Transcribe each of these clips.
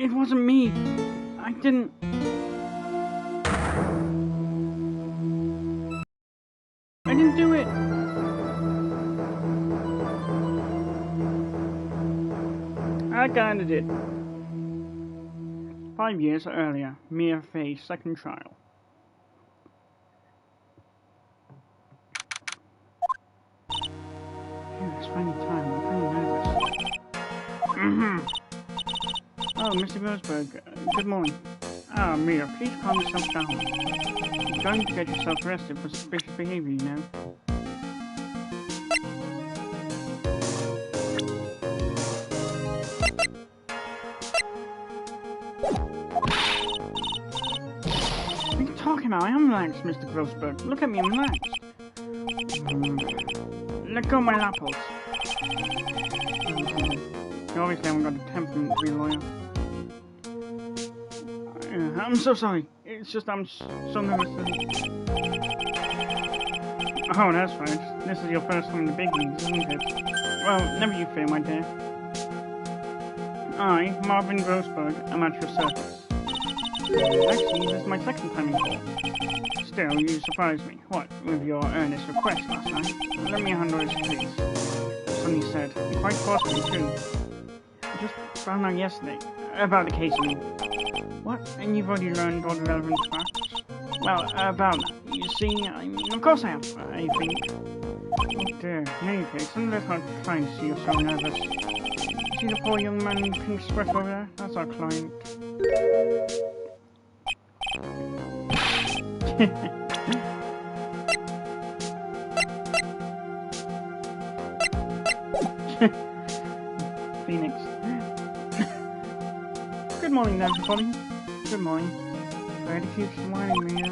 It wasn't me. I didn't... I didn't do it. I kinda did. 5 years earlier, Mia faced second trial. Phew, it's finally time. I'm pretty nervous. Oh, Mr. Grossberg, good morning. Ah, Mia, please calm yourself down. You're going to get yourself arrested for suspicious behavior, you know. What are you talking about? I am relaxed, Mr. Grossberg. Look at me, I'm relaxed. Let go of my apples. You obviously haven't got the temperament to be a lawyer. I'm so sorry. It's just I'm so nervous. Oh, that's right. This is your first time in the big leagues, isn't it? Well, never you fear, my dear. I, Marvin Grossberg, am at your service. Actually, this is my second time in court. Still, you surprised me. What, with your earnest request last night? Let me handle this, please. Sonny said. Quite possibly, too. I just found out yesterday. About the case, I mean. What? And you've already learned all the relevant facts? Well, about that. You see, I mean, of course I have, I think. Oh dear. In any case, I'm just not trying to see you're so nervous. See the poor young man in pink sweater over there? That's our client. Phoenix. Good morning, everybody. Good morning. Ready to keep smiling, Mia.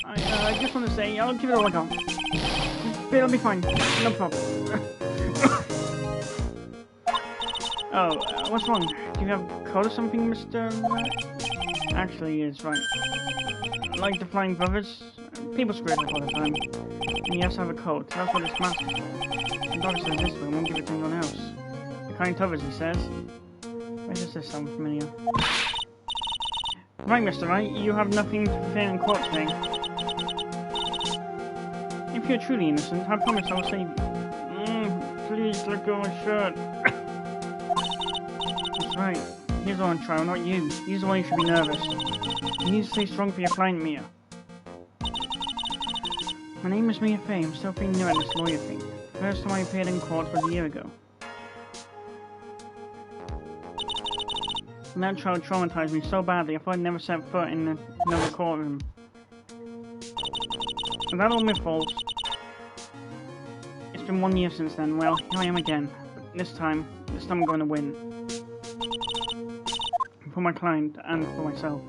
I just want to say, I'll give it all I got. But it'll be fine. No problem. Oh, what's wrong? Do you have a cold or something, Mr. Actually, it's right. Like the Flying Brothers, people screw it up all the time. And you have to have a coat. That's what it's mask is for. The doctor says this way, won't give it to anyone else. The kind covers, he says. Why does this sound familiar? Right, Mr. Wright, you have nothing to fear in court today. If you're truly innocent, I promise I will save you. Please let go of my shirt. That's right. He's on trial, not you. He's the one who should be nervous. You need to stay strong for your client, Mia. My name is Mia Fay. I'm still pretty new at this lawyer thing. The first time I appeared in court was a year ago. And that trial traumatized me so badly I thought I'd never set foot in another courtroom. Is that all my fault? It's been 1 year since then. Well, here I am again. But this time I'm going to win. For my client and for myself.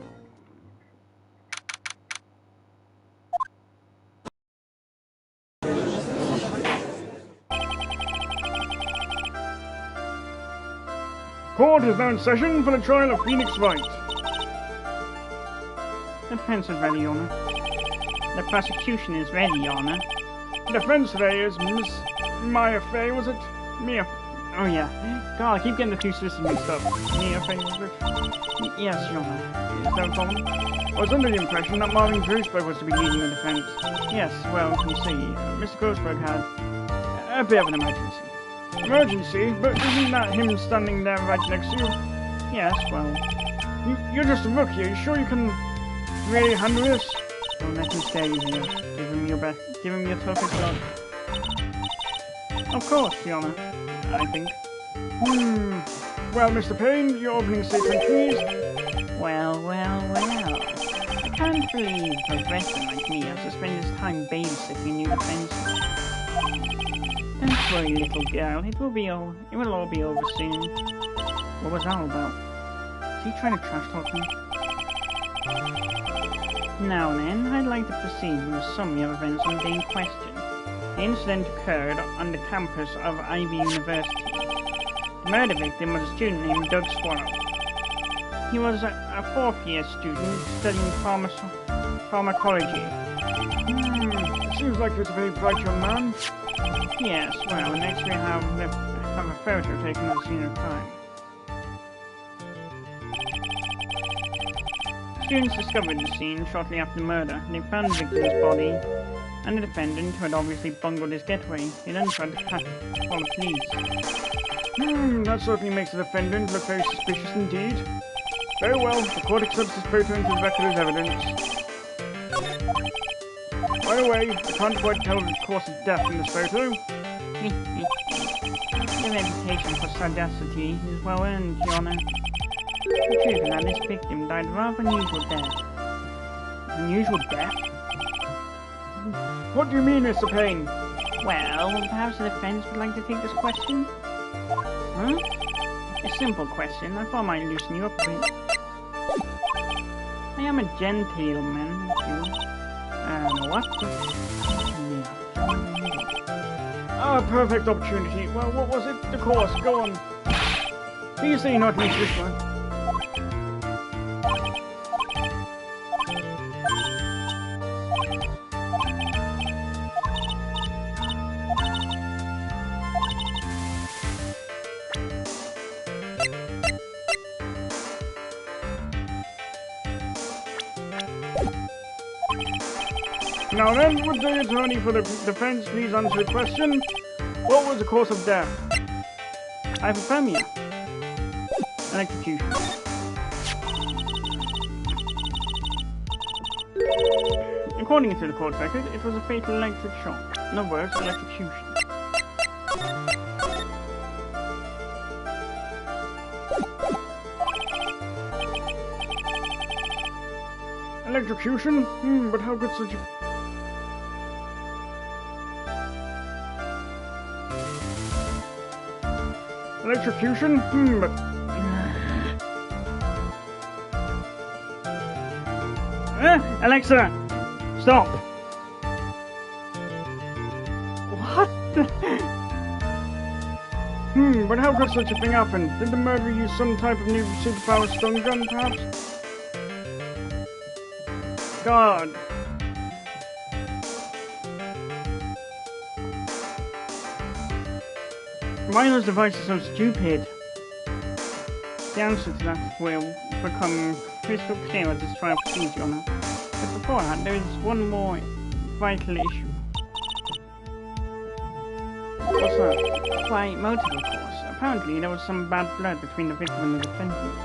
Court is now in session for the trial of Phoenix Wright. The defense is ready, Your Honor. The prosecution is ready, Your Honor. The defense today is Miss Mia Fay, was it? Mia. Oh yeah. God, I keep getting the two sisters mixed up. Mia Fay, was it? Yes, Your Honor. Is that a problem? I was under the impression that Marvin Grossberg was to be leading the defense. Yes, well, you see, Mr. Grossberg had a bit of an emergency. Emergency? But isn't that him standing there right next to you? Yes, well... You're just a rookie. Are you sure you can really handle this? Don't let him scare you here. Give him your best. Give him your toughest shot. Of course, Your Honor. I think. Well, Mr. Payne, your opening statement, please. Well. I can't believe a veteran like me has to spend his time babysitting new defenses. Don't worry, little girl. It will all be over soon. What was that all about? Is he trying to trash talk me? Now then, I'd like to proceed with a summary of events on the day in question. The incident occurred on the campus of Ivy University. The murder victim was a student named Doug Swallow. He was a fourth-year student studying pharmacology. Seems like he's a very bright young man. Yes, well, next we have a photo taken of the scene of crime. Students discovered the scene shortly after the murder. They found the victim's body and the defendant, who had obviously bungled his getaway. He then tried to call the police. That certainly makes the defendant look very suspicious indeed. Very well, the court accepts this photo into the record as evidence. By the way, I can't quite tell the cause of death in this photo. Your reputation for sagacity is well earned, Your Honor. The truth is that this victim died of a rather unusual death. Unusual death? What do you mean, Mr. Payne? Well, perhaps the defense would like to take this question? Huh? A simple question. I thought I might loosen you up a bit. I am a gentleman, what? Perfect opportunity. Well, what was it? The course. Go on. Please say not miss this one. Now then, would the attorney for the defense please answer the question? What was the cause of death? Hypothermia. Electrocution. According to the court record, it was a fatal electric shock. In other words, electrocution. Electrocution? But how could such a... Electrocution? But... Alexa! Stop! What the... but how could such a thing happen? Did the murderer use some type of new superpower stun gun, perhaps? God. Why are those devices so stupid? The answer to that will become crystal clear as this trial proceeds, Your Honor. But before that, there is one more vital issue. What's that? Why, motive, of course. Apparently, there was some bad blood between the victim and the defendant.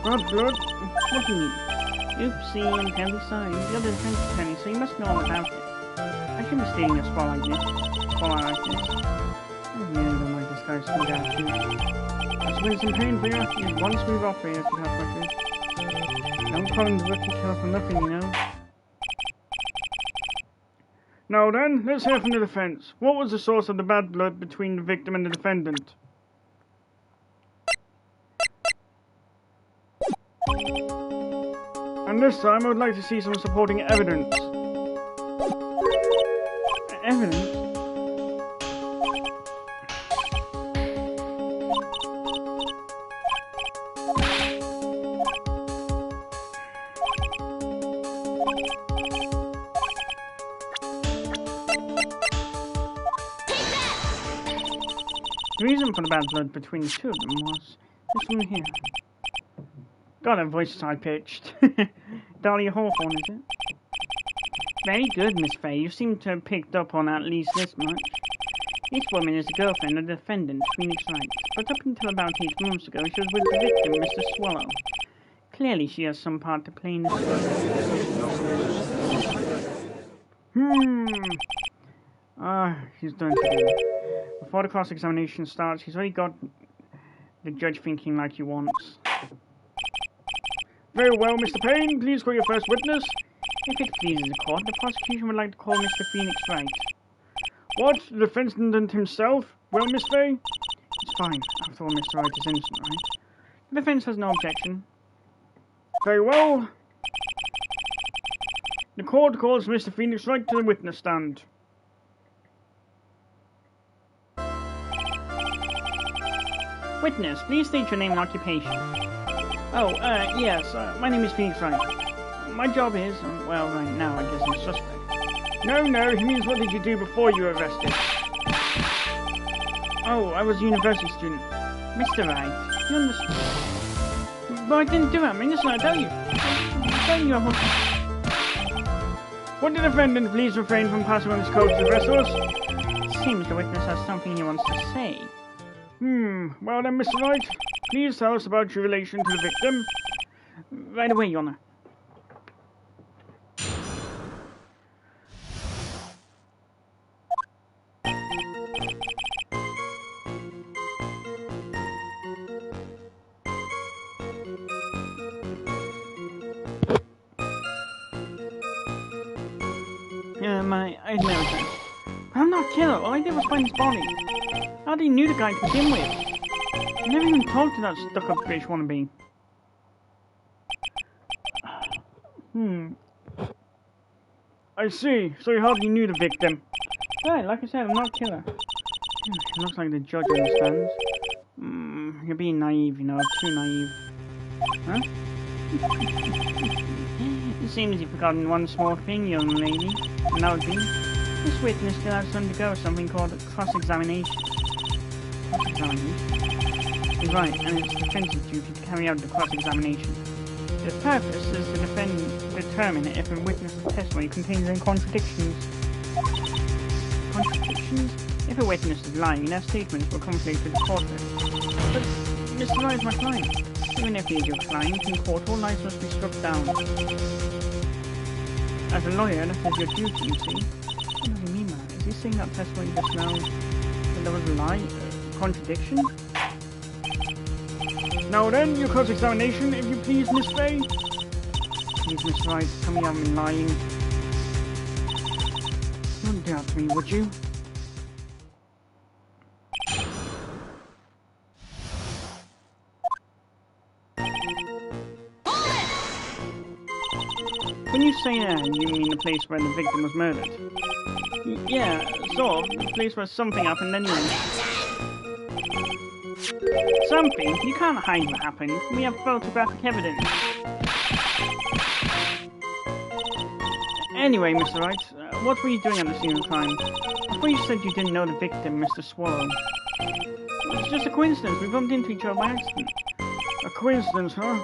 Bad blood? What do you mean? Oopsie, I'm terribly sorry. You're the defense attorney, so you must know all about it. I shouldn't be staying in a spot like this. I really don't like this guy's food attitude. That's been some pain for you. He's one smooth operator, if you have my truth. Don't call him the rookie killer for nothing, you know. Now then, let's hear from the defense. What was the source of the bad blood between the victim and the defendant? And this time I would like to see some supporting evidence. Evidence? The reason for the bad blood between the two of them was this one here. God, that voice is high-pitched. Dahlia Hawthorne, is it? Very good, Miss Fay. You seem to have picked up on at least this much. This woman is the girlfriend of the defendant, Phoenix Wright. But up until about 8 months ago, she was with the victim, Mr. Swallow. Clearly, she has some part to play in this He's done today. Before the cross-examination starts, he's already got the judge thinking like he wants. Very well, Mr. Payne, please call your first witness. If it pleases the court, the prosecution would like to call Mr. Phoenix Wright. What? The defendant himself? Well, Miss Fay? It's fine. After all, Mr. Wright is innocent, right? The defense has no objection. Very well. The court calls Mr. Phoenix Wright to the witness stand. Witness, please state your name and occupation. Oh, yes, my name is Phoenix Wright. My job is, well, right now I guess I'm a suspect. No, he means what did you do before you were arrested? Oh, I was a university student. Mr. Wright, you understand? But I didn't do it, Minister, I tell you. I tell you I was... Would the defendant please refrain from passing on his code to the rest of us? Seems the witness has something he wants to say. Well then, Mr. Wright, please tell us about your relation to the victim. Right away, Your Honor. I admit it. But I'm not a killer. All I did was find his body. I already knew the guy to begin with. I never even talked to that stuck-up British wannabe. I see. So you hardly knew the victim. Right, like I said, I'm not a killer. It looks like the judge understands. You're being naive, you know, too naive. Huh? It seems you've forgotten one small thing, young lady. And that would be, this witness still has to undergo something called cross-examination. Cross-examination? You're right, and it's the defense's duty to carry out the cross-examination. The purpose is to determine if a witness's testimony contains any contradictions. Contradictions? If a witness is lying, their statements will conflict with the court. But Mr. Wright is my client. Even if he is your client, in court all lies must be struck down. As a lawyer, that is your duty, you see. What does he mean by that? Is he saying that testimony just now that there was a lie? Contradiction? Now then, your cross-examination, if you please, Miss Fay. Please, Miss Wright, tell me I've been lying. You wouldn't do that to me, would you? When you say that, you mean the place where the victim was murdered? Yeah, sort of. The place where something happened anyway. Something? You can't hide what happened. We have photographic evidence. Anyway, Mr. Wright, what were you doing at the scene of the crime? I thought you said you didn't know the victim, Mr. Swallow. It's just a coincidence. We bumped into each other by accident. A coincidence, huh?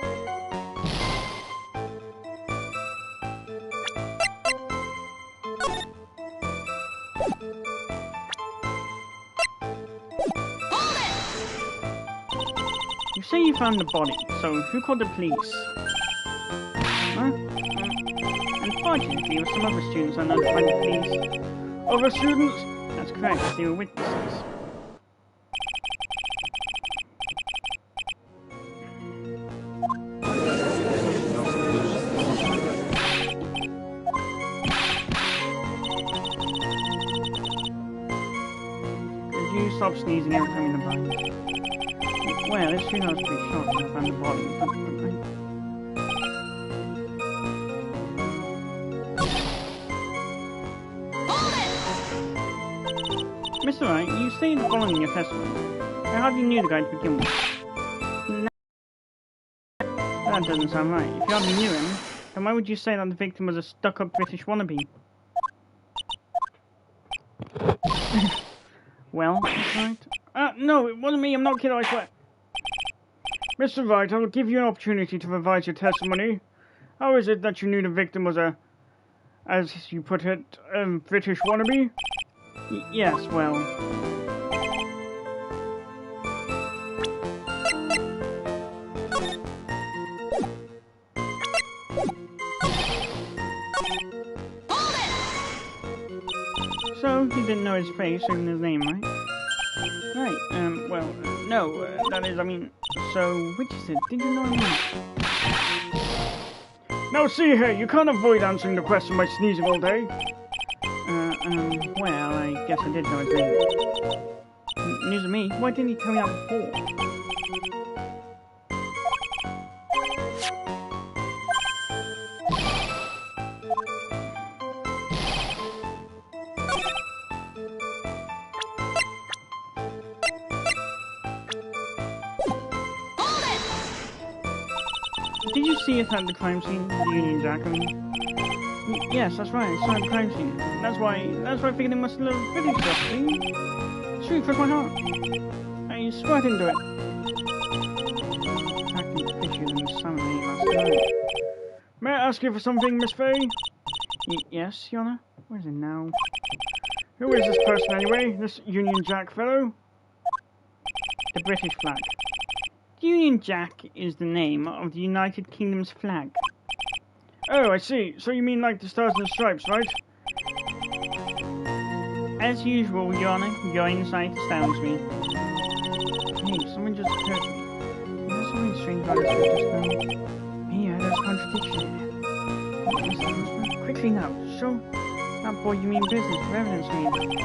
You say you found the body, so who called the police? Huh? Unfortunately, it was some other students are notified the police. Other students? That's correct, they were witnesses. Could you stop sneezing every time in the body? Well, this shooting was pretty short when I found the body, but Mr. Wright, you say the following in your testimony. I hardly knew the guy to begin with. No, that doesn't sound right. If you hardly knew him, then why would you say that the victim was a stuck-up British wannabe? Well, Mr. Wright? No, it wasn't me, I'm not kidding, I swear. Mr. Wright, I will give you an opportunity to revise your testimony. How is it that you knew the victim was a, as you put it, British wannabe? Yes, well... So, you didn't know his face or even his name, right? Right, well, no, that is, I mean, so, which is it? Did you know him? Now see here, you can't avoid answering the question by sneezing all day. Well, I guess I did know his name. News of me, why didn't he tell me that before? Did you see us at the crime scene? The Union Jack, I mean? Yes, that's right. It's not a crime scene. That's why I figured it must have village stuff, see? Shoot, cross my heart. I swear I didn't do it. I can picture them suddenly last night. May I ask you for something, Miss Faye? Yes, Your Honor? Where is it now? Who is this person anyway? This Union Jack fellow? The British flag. The Union Jack is the name of the United Kingdom's flag. Oh, I see. So you mean like the Stars and Stripes, right? As usual, Your Honor, your insight astounds me. Hey, someone just occurred to me. You know something strange about this just now? Here, there's a contradiction there. Quickly now, show that boy you mean business for evidence, maybe.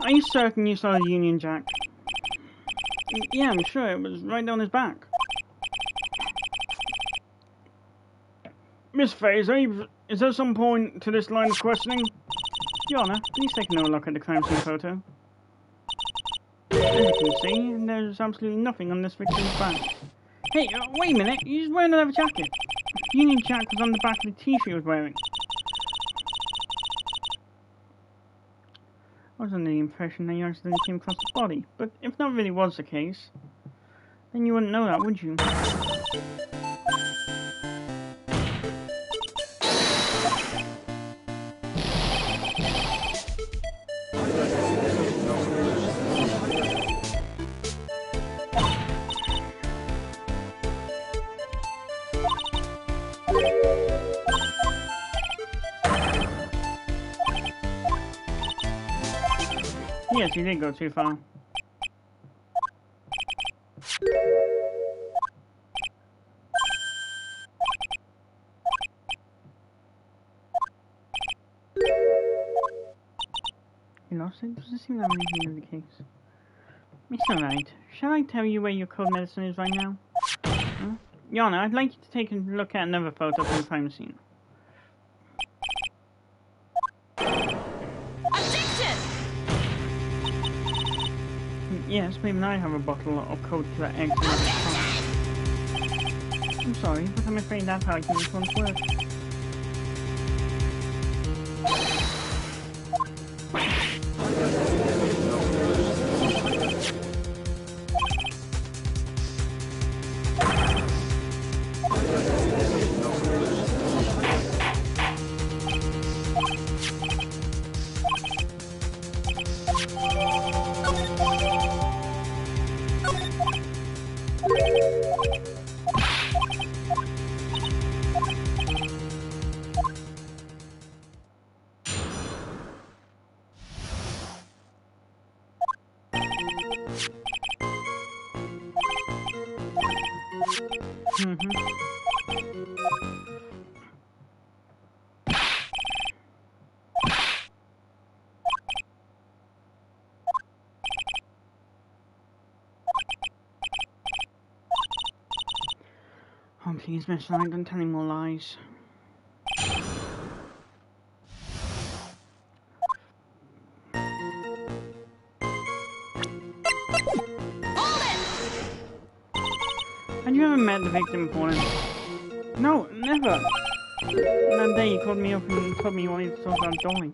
Are you certain you saw the Union Jack? Yeah, I'm sure. It was right down his back. Miss Faye, is there some point to this line of questioning? Your Honor, please take another look at the crime scene photo. As you can see, there's absolutely nothing on this victim's back. Hey, wait a minute. He's wearing another jacket. Union Jack was on the back of the t-shirt he was wearing. I was under the impression that you accidentally came across the body, but if that really was the case, then you wouldn't know that, would you? Yes, you did go too far. You lost it? Doesn't seem that anything is the case. It's alright. Shall I tell you where your cold medicine is right now? Huh? Your Honor, I'd like you to take a look at another photo from the crime scene. Yes, maybe I have a bottle of cold killer eggs in my car. I'm sorry, but I'm afraid that argument won't work. Oh, please, Miss Knight, don't tell any more lies. Had you ever met the victim before? No, never. And that day he called me up and told me he wanted to talk about Dolly.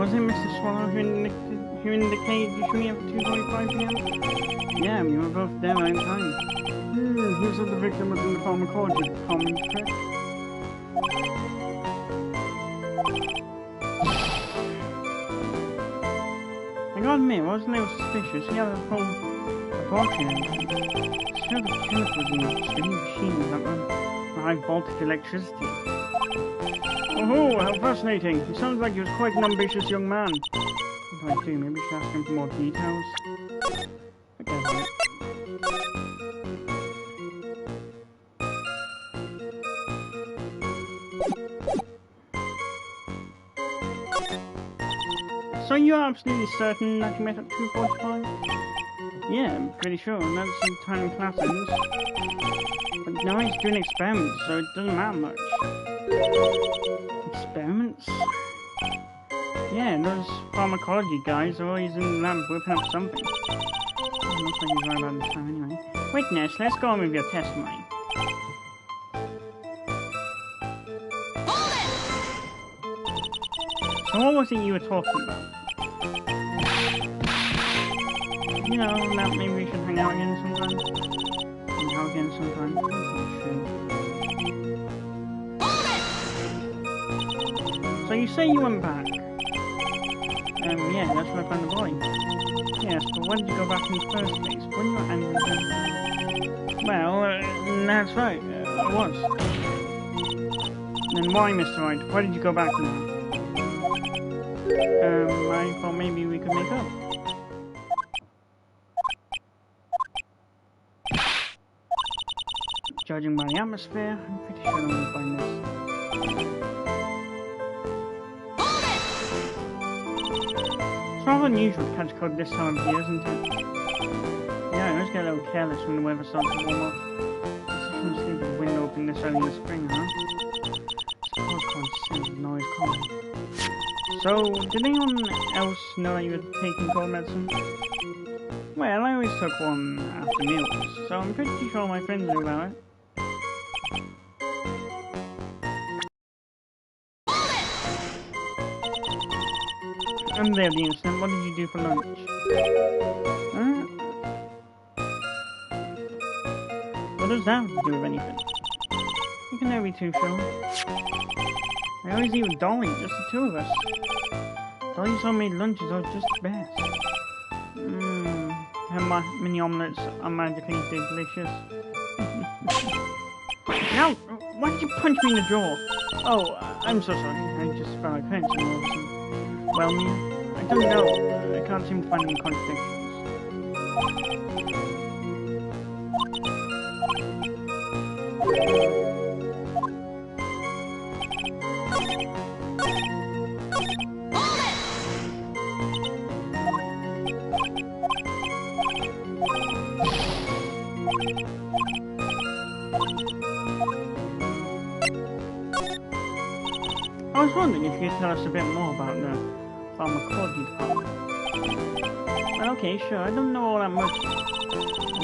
was it Mr. Swallow who indicated you should meet at 2:45 p.m.? Yeah, we were both there at the time. You said the victim was in the pharmacology department, correct? I gotta admit, I was a little suspicious. He had a whole laboratory and everything. Sure, the chemicals in the strange machines that run high voltage electricity. Oh, how fascinating. He sounds like he was quite an ambitious young man. What do I do? Maybe we should ask him for more details. Forget about it. So you're absolutely certain that you met at 2:45? Yeah, I'm pretty sure. That's the time class ends. But now he's doing experiments, so it doesn't matter much. Experiments? Yeah, those pharmacology guys are always in the lab whipping up something. Looks like he's right about the time anyway. Wait, Ness, let's go on with your testimony. So what was it you were talking about? You know, that maybe we should hang out again sometime? Hang out again sometime? That's not true. So you say you went back? Yeah, that's where I found the body. Yes, but when did you go back in the first place? When you were angry then? Well, that's right, I was. Then why, Mr. Wright? Why did you go back now? I thought maybe we could make up. Judging by the atmosphere, I'm pretty sure I'm gonna find this. It's rather unusual to catch cold this time of year, isn't it? Yeah, I always get a little careless when the weather starts to warm up. Especially sleep with the window open this early in the spring, huh? Suppose cold sense of noise coming. So, did anyone else know that you were taking cold medicine? Well, I always took one after meals, so I'm pretty sure my friends knew about it. And there, the incident. What did you do for lunch? Huh? What does that have to do with anything? You can never be too sure. I always eat with Dolly, just the two of us. Dolly's homemade lunches are just the best. Her mini omelets are magically delicious. No! Why did you punch me in the jaw? Oh, I'm so sorry. I just felt like hurting some more. Well, Mia, I don't know. I can't seem to find any contradictions. I was wondering if you could tell us a bit more about the pharmacology department. Well, okay, sure, I don't know all that much. A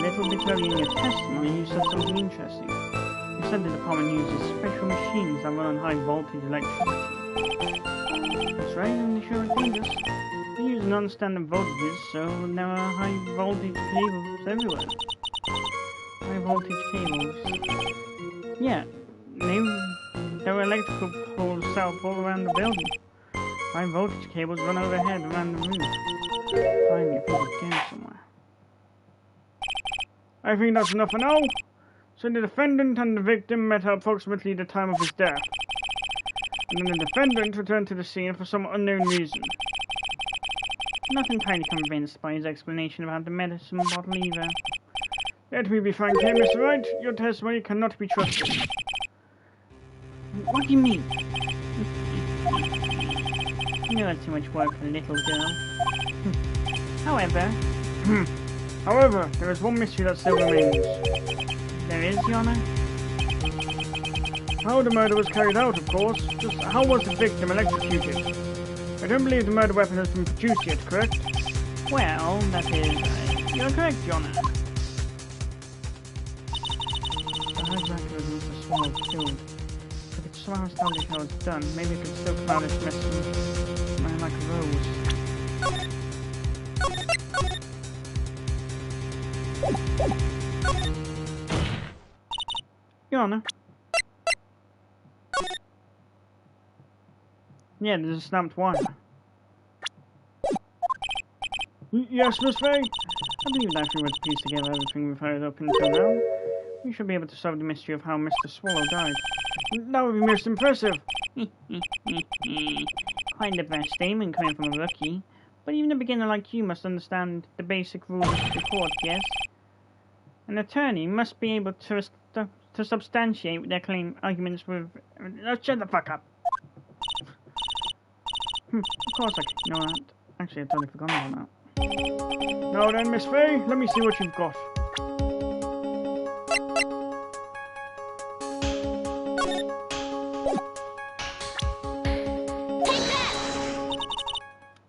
little bit early in your testimony, you said something interesting. You said the department uses special machines that run on high voltage electricity. That's right, and they sure are dangerous. They use non-standard voltages, so there are high voltage cables everywhere. High voltage cables. Yeah, there were electrical poles set up all around the building. High voltage cables run overhead around the roof. Finally, a piece of game somewhere. I think that's enough for now. So the defendant and the victim met at approximately the time of his death. And then the defendant returned to the scene for some unknown reason. Not entirely convinced by his explanation about the medicine bottle either. Let me be frank here, Mr. Wright. Your testimony cannot be trusted. What do you mean? You know that's too much work for a little girl. However, there is one mystery that still remains. There is, Your Honor? How the murder was carried out, of course. Just how was the victim electrocuted? I don't believe the murder weapon has been produced yet, correct? Well, that is... you're correct, Your Honor. The hard record was the Swallow killed. If it's somehow established how it's done, maybe it could still come out as messy. My like a rose. Your Honor. Yeah, there's a snapped wire. Yes, Miss Faye? I believe that if we were to piece together everything we've heard up until now, we should be able to solve the mystery of how Mr. Swallow died. That would be most impressive. Quite the best statement coming from a rookie. But even a beginner like you must understand the basic rules of the court, yes? An attorney must be able to substantiate their arguments with... Oh, shut the fuck up! Of course I know that. Actually, I totally forgot about that. Now then, Miss Faye, let me see what you've got.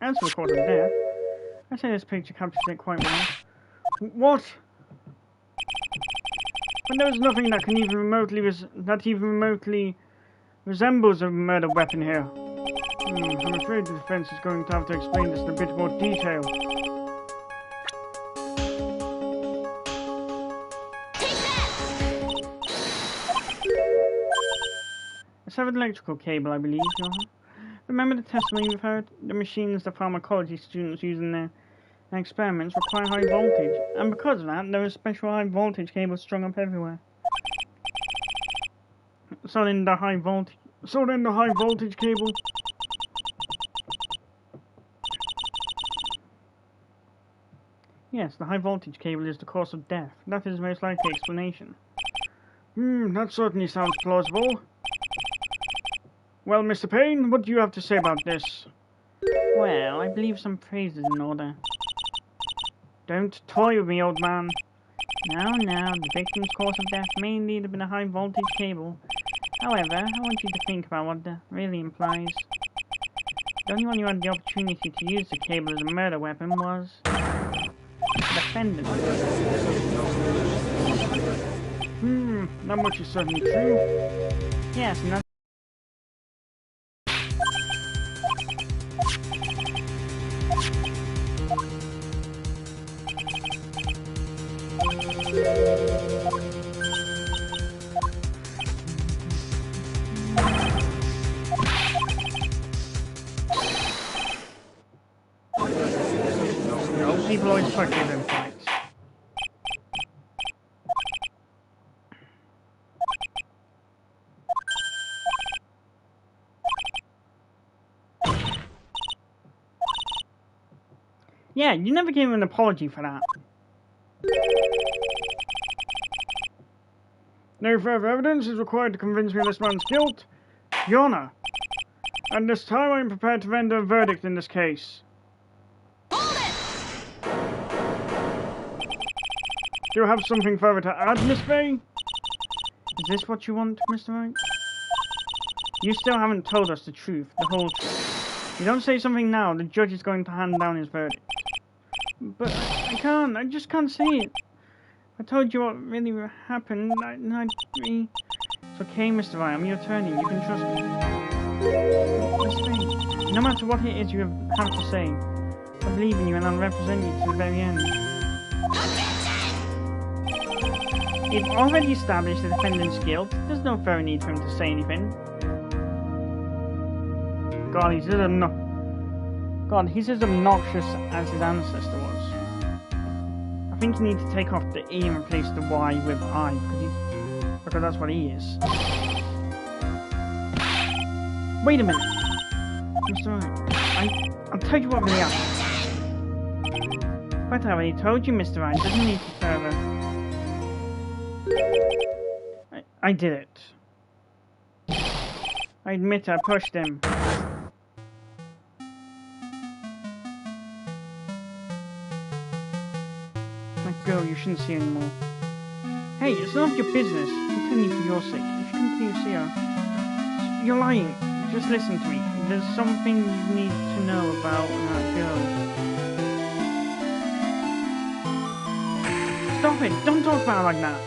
As for the cause of death, I say this picture captures it quite well. What? But there's nothing that can even remotely resembles a murder weapon here. I'm afraid the defense is going to have to explain this in a bit more detail. A severed electrical cable, I believe, Your Honor. Remember the testimony we've heard? The machines the pharmacology students use in their experiments require high voltage, and because of that, there are special high voltage cables strung up everywhere. So then the high voltage cable. Yes, the high voltage cable is the cause of death. That is the most likely explanation. That certainly sounds plausible. Well, Mr. Payne, what do you have to say about this? Well, I believe some praise is in order. Don't toy with me, old man. Now, the victim's cause of death may indeed have been a high voltage cable. However, I want you to think about what that really implies. The only one who had the opportunity to use the cable as a murder weapon was... the defendant. That much is certainly true. Yes, and that's... People always fuck with them fights. Yeah, you never gave him an apology for that. No further evidence is required to convince me of this man's guilt, Your Honor. At this time, I am prepared to render a verdict in this case. Do you have something further to add, Miss Faye? Is this what you want, Mr. Wright? You still haven't told us the truth, the whole truth. If you don't say something now, the judge is going to hand down his verdict. But I just can't say it. I told you what really happened, It's okay, Mr. Wright, I'm your attorney, you can trust me. Miss Faye, no matter what it is you have to say, I believe in you and I'll represent you to the very end. You've already established the defendant's guilt. There's no further need for him to say anything. God, he's as obnoxious as his ancestor was. I think you need to take off the E and replace the Y with I, because that's what he is. Wait a minute. Mr. Wright, I'll tell you what really happened. But I already told you, Mr. Wright, doesn't need to further. I did it. I admit I pushed him. Let go, you shouldn't see her anymore. Hey, it's none of your business. Continue for your sake. If you continue to see her... You're lying. Just listen to me. There's something you need to know about that girl. Stop it! Don't talk about her like that!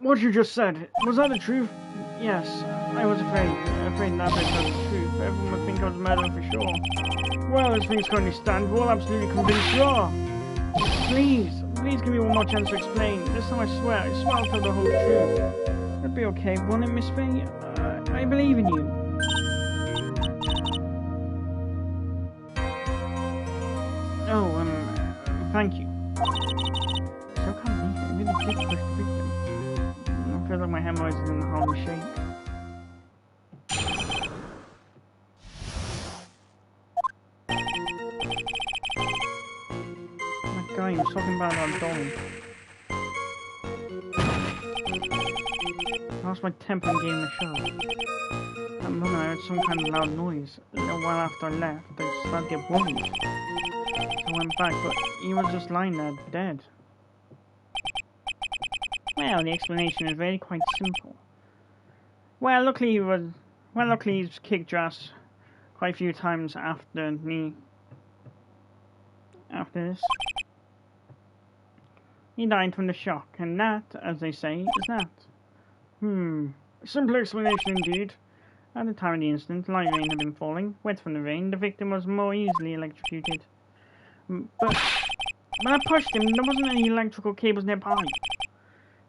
What you just said, was that the truth? Yes, I was afraid that bit was the truth. Everyone would think I was a murderer for sure. Well, as things currently stand, we're all absolutely convinced you are. Please give me one more chance to explain. This time I swear I'll tell the whole truth. It'll be okay, won't it, Miss Faye? I believe in you. Oh, thank you. So can't be. I really did push the victim. I feel like my hemorrhoids is in the holy shape. That guy was talking about our doll. I lost my temper and gave him a shove. That moment I heard some kind of loud noise. A little while after I left, I started to get worried. So I went back, but he was just lying there, dead. Well, the explanation is really quite simple. Well, luckily he's kicked your ass quite a few times after this. He died from the shock, and that, as they say, is that. Simple explanation indeed. At the time of the incident, light rain had been falling. Wet from the rain, the victim was more easily electrocuted. But when I pushed him, there wasn't any electrical cables nearby.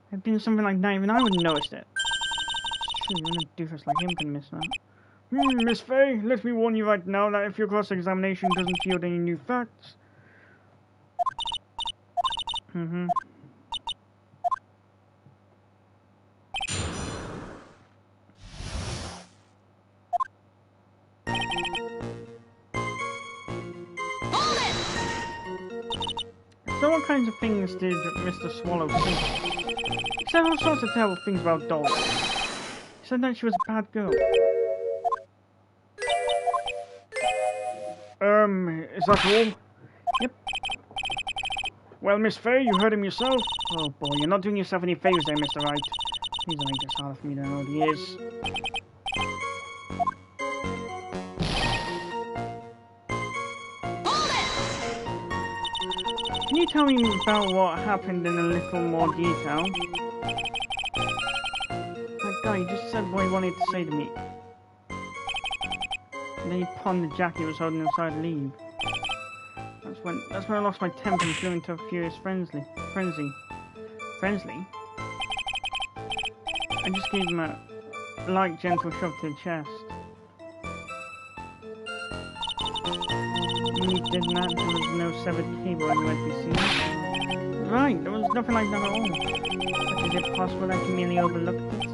If it'd been something like that, even I wouldn't have noticed it. It's true, even a doofus like him can miss that. Miss Faye, let me warn you right now that if your cross-examination doesn't yield any new facts... So what kinds of things did Mr. Swallow think? He said all sorts of terrible things about Dolly. He said that she was a bad girl. Is that all? Yep. Well, Miss Faye, you heard him yourself. Oh boy, you're not doing yourself any favors there, Mr. Wright. Please don't make this hard for me to know what he is. Can you tell me about what happened in a little more detail? That guy just said what he wanted to say to me. And then he pawned the jacket he was holding inside leave. That's when I lost my temper and flew into a furious frenzy. Frenzy? I just gave him a light, gentle shove to the chest. When he did that, there was no severed cable anywhere to be seen. Right, there was nothing like that at all. But is it possible that he merely overlooked it?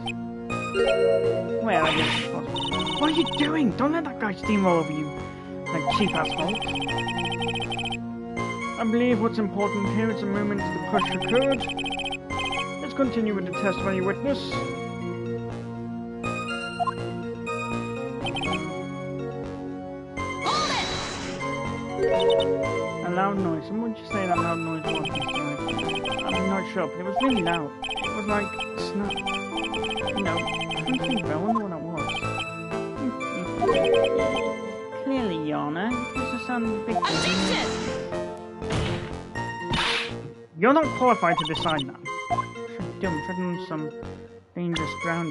Well, I guess it's possible. What are you doing? Don't let that guy steamroll over you. Like cheap asphalt. I believe what's important here is the moment the push occurred. Let's continue with the test of any witness. A loud noise. And what did you say that loud noise was, Mr. Wright? I'm not sure, but it was really loud. It was like a snap. You know, I don't think I wonder what that was. Clearly, Your Honor, it was the sound of the victim. You're not qualified to decide that. I'm treading on some dangerous ground.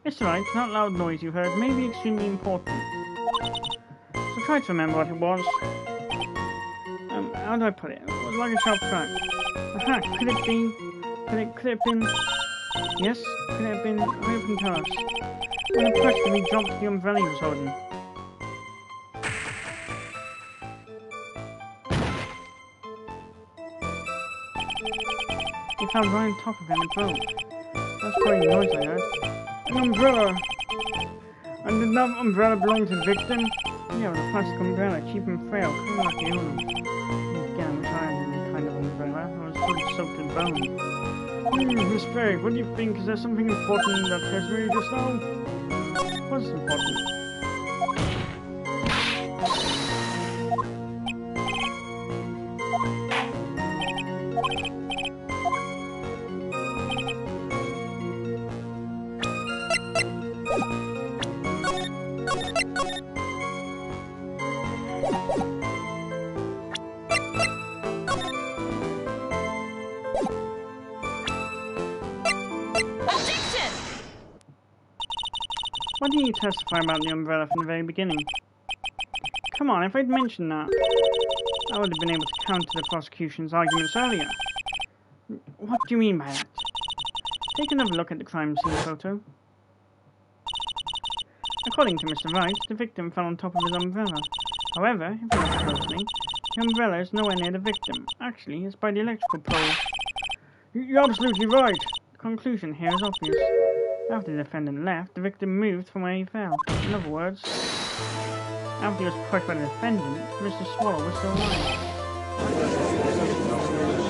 Mr. Wright, that loud noise you heard may be extremely important. So try to remember what it was. How do I put it? It was like a sharp crack. Aha, could it have been... Yes, could it have been open to us? When I pushed him, he dropped the umbrella he was holding. He fell right on top of him and broke. That's probably the noise I heard. An umbrella! And did that umbrella belong to the victim? Yeah, it was a plastic umbrella, cheap and frail, kind of like the owner. Again, I wish I had any kind of umbrella. I was totally soaked in bone. Miss Faye, what do you think? Is there something important in that testimony just now? What's important? Why didn't you testify about the umbrella from the very beginning? Come on, if I'd mentioned that, I would have been able to counter the prosecution's arguments earlier. What do you mean by that? Take another look at the crime scene photo. According to Mr. Wright, the victim fell on top of his umbrella. However, if you look closely, the umbrella is nowhere near the victim. Actually, it's by the electrical pole. You're absolutely right. The conclusion here is obvious. After the defendant left, the victim moved from where he fell. In other words, after he was pushed by the defendant, Mr. Swallow was still alive.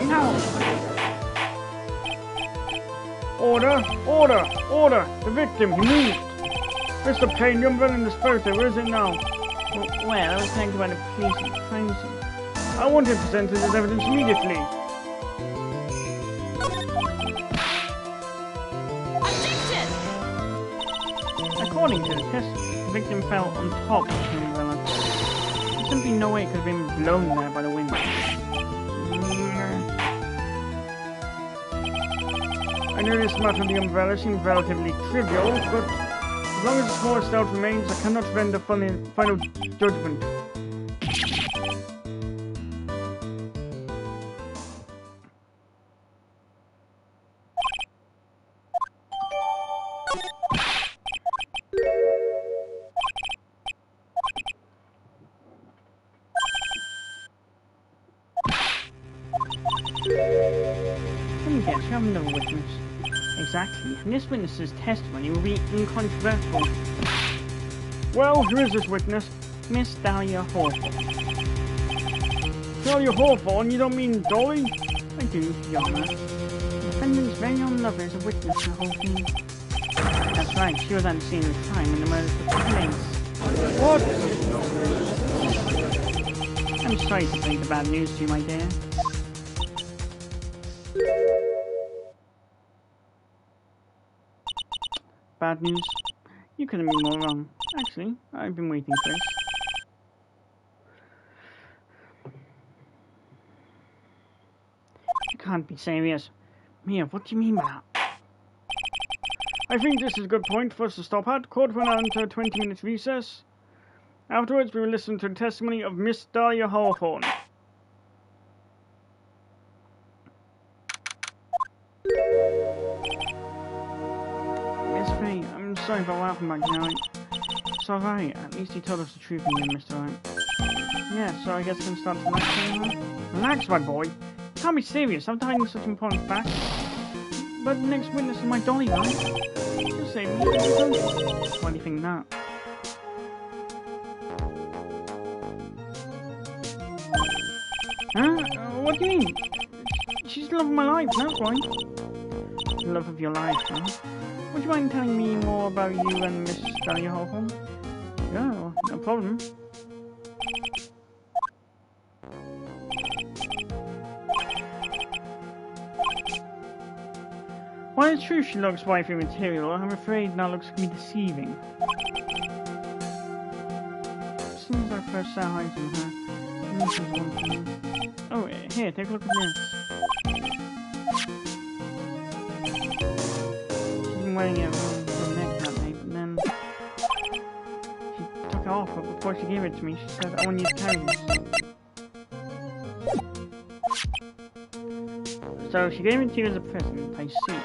No! Order! Order! Order! The victim, he moved! Mr. Payne, the umbrella in this photo, where is it now? Well, I was thanked by the police at the crime scene. I want him presented as evidence immediately. Objection! According to the test, the victim fell on top of the umbrella. There's simply no way it could have been blown there by the wind. I know this matter of the umbrella seems relatively trivial, but as long as the smallest doubt remains, I cannot render final judgment. Let me guess, you have another witness. Exactly, and this witness's testimony will be incontrovertible. Well, who is this witness? Miss Dahlia Hawthorne. Dahlia Hawthorne? You don't mean Dolly? I do, Your Honor. The defendant's very own lover is a witness to the whole thing. That's right, she was at the scene of the crime when the murder took place. What? I'm sorry to break the bad news to you, my dear. Bad news? You couldn't be more wrong. Actually, I've been waiting for this. You can't be serious. Mia, what do you mean by that? I think this is a good point for us to stop at. Court will now enter a 20-minute recess. Afterwards, we will listen to the testimony of Miss Dahlia Hawthorne. I'm sorry about what happened back there. It's alright, at least he told us the truth in the end, Mr. Wright. Yeah, so I guess I can start tonight, huh? Relax, my boy. You can't be serious, I'm hiding such important facts. But the next witness is my Dolly, right? Just say me. Why do you think that? Huh? What do you mean? She's the love of my life, that's why. The love of your life, huh? Would you mind telling me more about you and Miss Dahlia Hawthorne? Yeah, well, no problem. While it's true she looks wifey material, I'm afraid now looks can be deceiving. As soon as I first set eyes on her, I knew she was one for me. Oh, here, take a look at this. Wearing it around her neck that day, but then she took it off, but before she gave it to me, she said, I want you to carry this. So she gave it to you as a present, I see.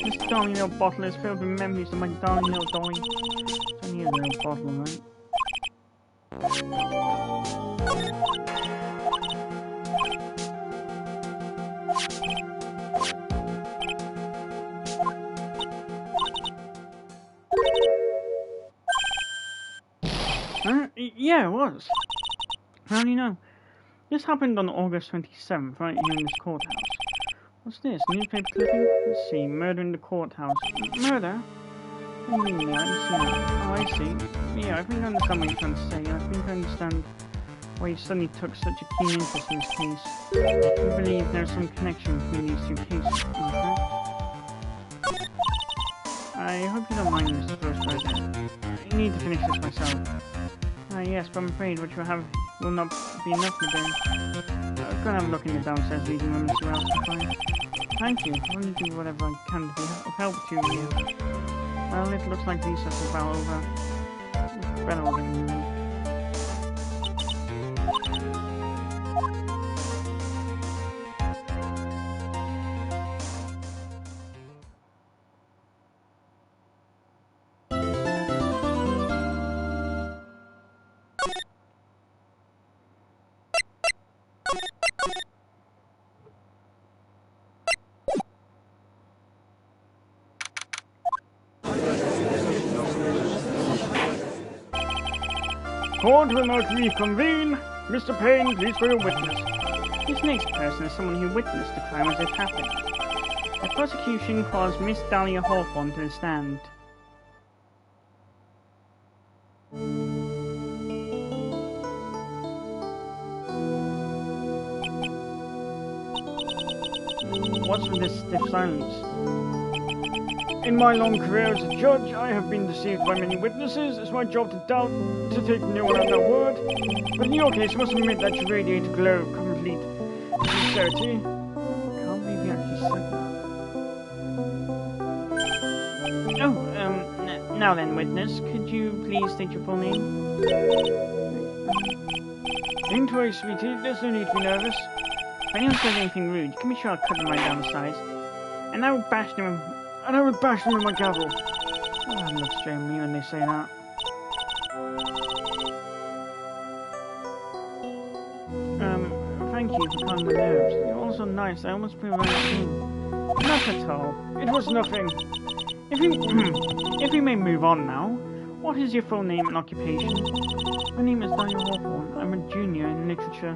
This darling little bottle is filled with memories of my darling little Dolly. It's only a little bottle, right? Huh? Yeah, it was. How do you know? This happened on August 27th, right here in this courthouse. What's this? Newspaper clipping? Let's see. Murder in the courthouse. Murder? What do you mean there? I didn't see that. Oh, I see. Yeah, I think I understand what you're trying to say. I think I understand why you suddenly took such a keen interest in this case. You believe there's some connection between these two cases, okay? I hope you don't mind, Mr. Firstberg. I need to finish this myself. Yes, but I'm afraid what you have will not be enough today. I'm gonna have a look in the downstairs reading room and see what else I can find. Thank you. I'll only do whatever I can to be of help to you. Well, it looks like these are about over. Better than you. Court will not reconvene. Mr. Payne, please for your witness. This next person is someone who witnessed the crime as it happened. The prosecution calls Miss Dahlia Hawthorne to the stand. What's with this stiff silence? In my long career as a judge, I have been deceived by many witnesses. It's my job to take no one at their word. But in your case, I must admit that you radiate a glow of complete sincerity. Can't believe you actually said that. Oh, now then, witness, could you please state your full name? Don't worry, sweetie. There's no need to be nervous. If anyone says anything rude, you can be sure I'll cut them right down the sides. And I will bash them. And I would bash them with my gavel. Oh, that looks Germany when they say that. Thank you for calming my nerves. You're also nice. I almost feel right in. Not at all. It was nothing. If we may move on now, what is your full name and occupation? My name is Dahlia Hawthorne. I'm a junior in literature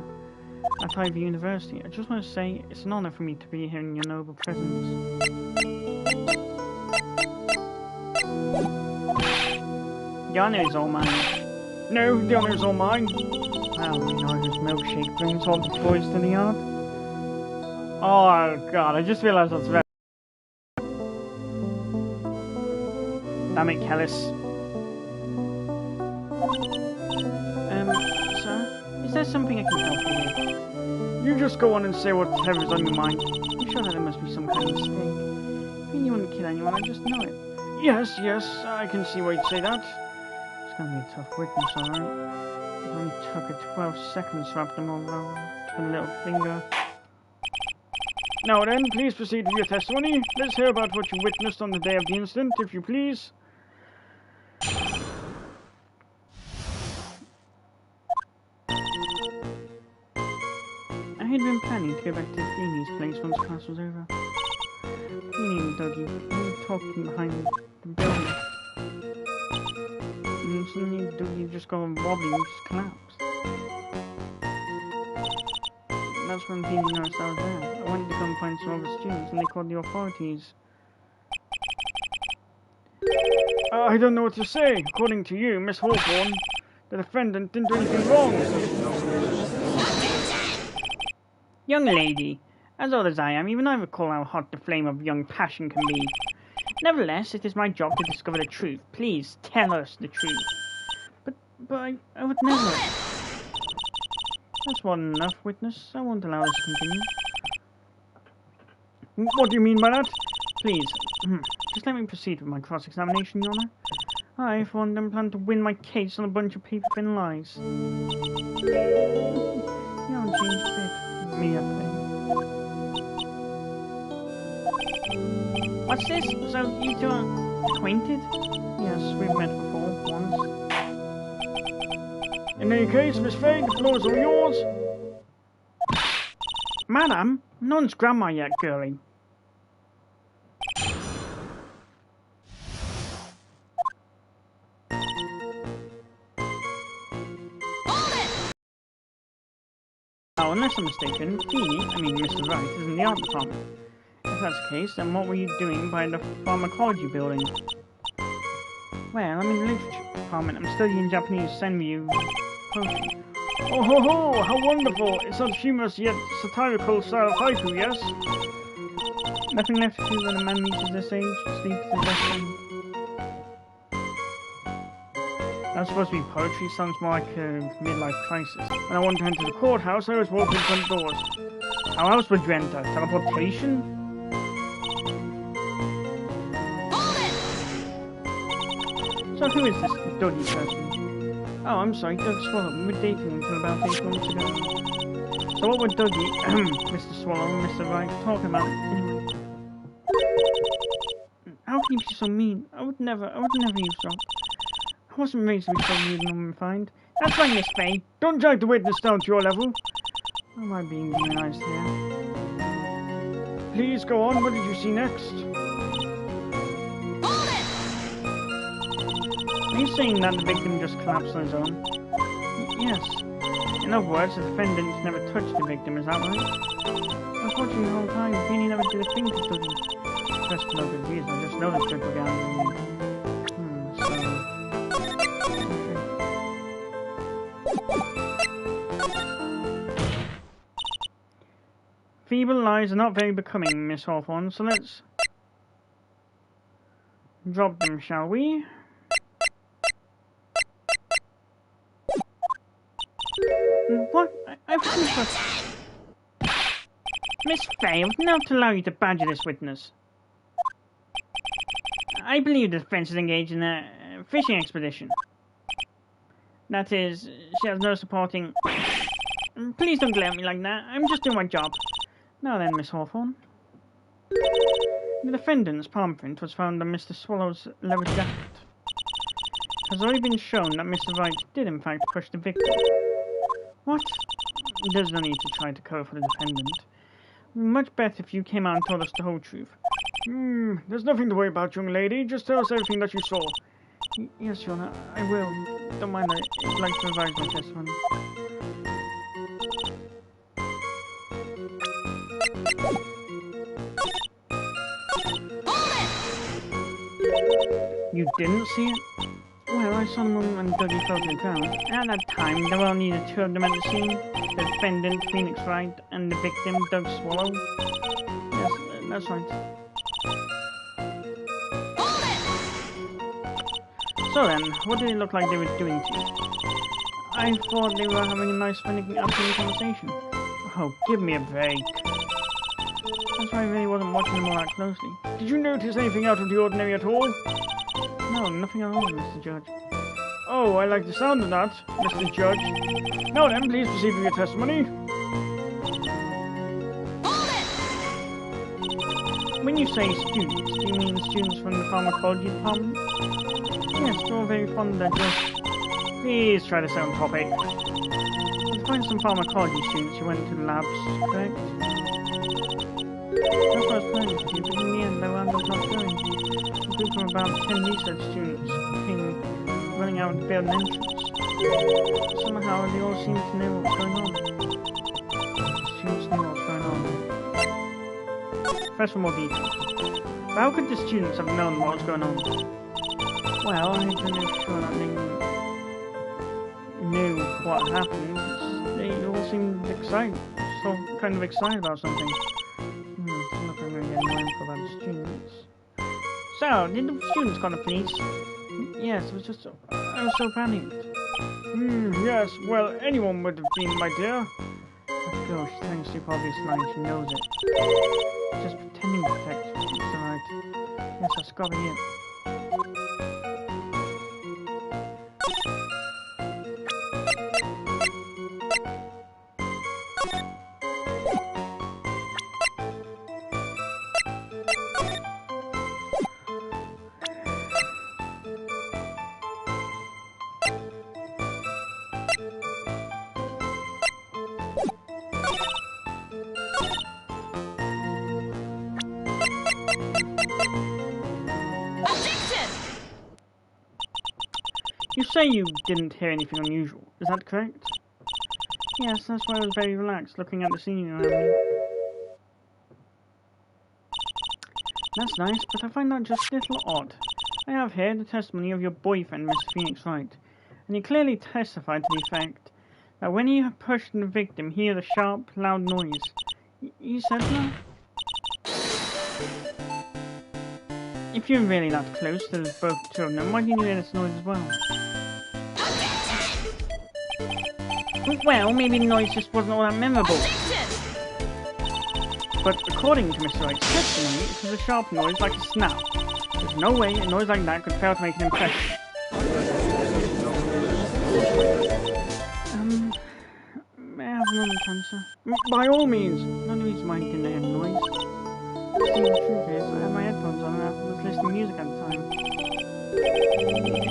at Ivy University. I just want to say it's an honor for me to be here in your noble presence. The honor is all mine. No, the honor is all mine. Well, you know, this milkshake brings all the boys to the yard. Oh god, I just realized that's very... Damn it, Kellis. Sir? Is there something I can help you with? You just go on and say whatever's on your mind. I'm sure that there must be some kind of mistake. If you wouldn't kill anyone, I just know it. Yes, I can see why you'd say that. It's gonna be a tough witness, alright? It only took her 12 seconds to wrap them all around her little finger. Now then, please proceed with your testimony. Let's hear about what you witnessed on the day of the incident, if you please. I had been planning to go back to Feeney's place once class was over. Feeny and Dougie were talking behind the building. And suddenly Dougie just got wobbly and just collapsed. That's when Feeny noticed I was there. I went to come find some other students and they called the authorities. I don't know what to say. According to you, Miss Hawthorne, the defendant didn't do anything wrong. Young lady, as old as I am, even I recall how hot the flame of young passion can be. Nevertheless, it is my job to discover the truth. Please, tell us the truth. But I would never... That's more than enough, witness. I won't allow this to continue. What do you mean by that? Please, just let me proceed with my cross-examination, Your Honour. I, for one, don't plan to win my case on a bunch of paper-thin lies. You haven't changed a bit. Me, I think. What's this? So, you two are acquainted? Yes, we've met before, once. In any case, Miss Fay, the floor is all yours. Madam, no one's grandma yet, girlie. Oh, unless I'm mistaken, Mr. Wright is in the art department. If that's the case, then what were you doing by the pharmacology building? Well, I'm in the literature department. I'm studying Japanese senryu poetry. Oh ho ho! How wonderful! It's not humorous yet satirical style of haiku, yes? Nothing left to do when a man reaches this age. Sleep to the best. That's supposed to be poetry, sounds more like a midlife crisis. When I wanted to enter the courthouse, I was walking front doors. How else would you enter? Teleportation? So who is this Dougie person? Oh, I'm sorry, Doug Swallow. We were dating until about 8 months ago. So what were Dougie, Mr. Swallow and Mr. Wright talking about anyway? How can you be so mean? I would never eavesdrop. I wasn't raised to be so rude and unrefined. That's right, Miss Faye. Don't drag the witness down to your level. Or am I being demonized here? Please go on. What did you see next? Are you saying that the victim just collapsed on his own? Yes. In other words, the defendant never touched the victim, is that right? I was watching the whole time. Feeny never did a thing to Dougie. Just for no good reason. I just know the trick began with me. Feeble lies are not very becoming, Miss Hawthorne, so let's drop them, shall we? What? I've Miss Faye, I would not allow you to badger this witness. I believe the defense is engaged in a fishing expedition. That is, she has no supporting... Please don't glare at me like that. I'm just doing my job. Now then, Miss Hawthorne. The defendant's palm print was found on Mr. Swallow's leather jacket. It has already been shown that Mr. Wright did in fact push the victim. What? There's no need to try to cover for the defendant. Much better if you came out and told us the whole truth. There's nothing to worry about, young lady. Just tell us everything that you saw. Yes, Your Honor, I will. Don't mind, I'd like to revise my testimony. You didn't see it? Well, I saw the moment when Dougie fell to the ground. At that time, there were only the two of them at the scene. The defendant, Phoenix Wright, and the victim, Doug Swallow. Yes, that's right. So then, what did it look like they were doing to you? I thought they were having a nice friendly afternoon conversation. Oh, give me a break. That's why I really wasn't watching them all that closely. Did you notice anything out of the ordinary at all? No, nothing at all, Mr. Judge. Oh, I like the sound of that, Mr. Judge. Now then, please proceed with your testimony. When you say students, do you mean students from the pharmacology department? Yes, they're all very fond of their drugs. Please try to stay on topic. You find some pharmacology students who went to the labs, correct? That's what I was planning to do, but in the end, they wound up not going. A group of about 10 research students came running out and failed an entrance. Somehow, they all seemed to know what was going on. The students knew what was going on. Press for more details. But how could the students have known what was going on? Well, I don't know sure that they knew what happened. They all seemed excited, so kind of excited about something. Nothing really annoying about the students. So, did the students call the police? Yes, it was just... I was so panicked. Yes, well, anyone would have been, my dear. That girl, she's telling a super obvious lie, she knows it. Just pretending to protect Mr. Wright. Yes, that's gotta be it. You say you didn't hear anything unusual, is that correct? Yes, that's why I was very relaxed, looking at the scenery around me. That's nice, but I find that just a little odd. I have here the testimony of your boyfriend, Mr. Phoenix Wright, and he clearly testified to the effect that when he pushed the victim, he heard a sharp, loud noise. You said that? If you're really that close to both two of them, why didn't you hear this noise as well? Well, maybe the noise just wasn't all that memorable. But according to Mr. Wright's testimony, it was a sharp noise like a snap. There's no way a noise like that could fail to make an impression. May I have a moment, sir? By all means. None of these might get the head noise. See, the truth is, I had my headphones on and I was listening to music at the time.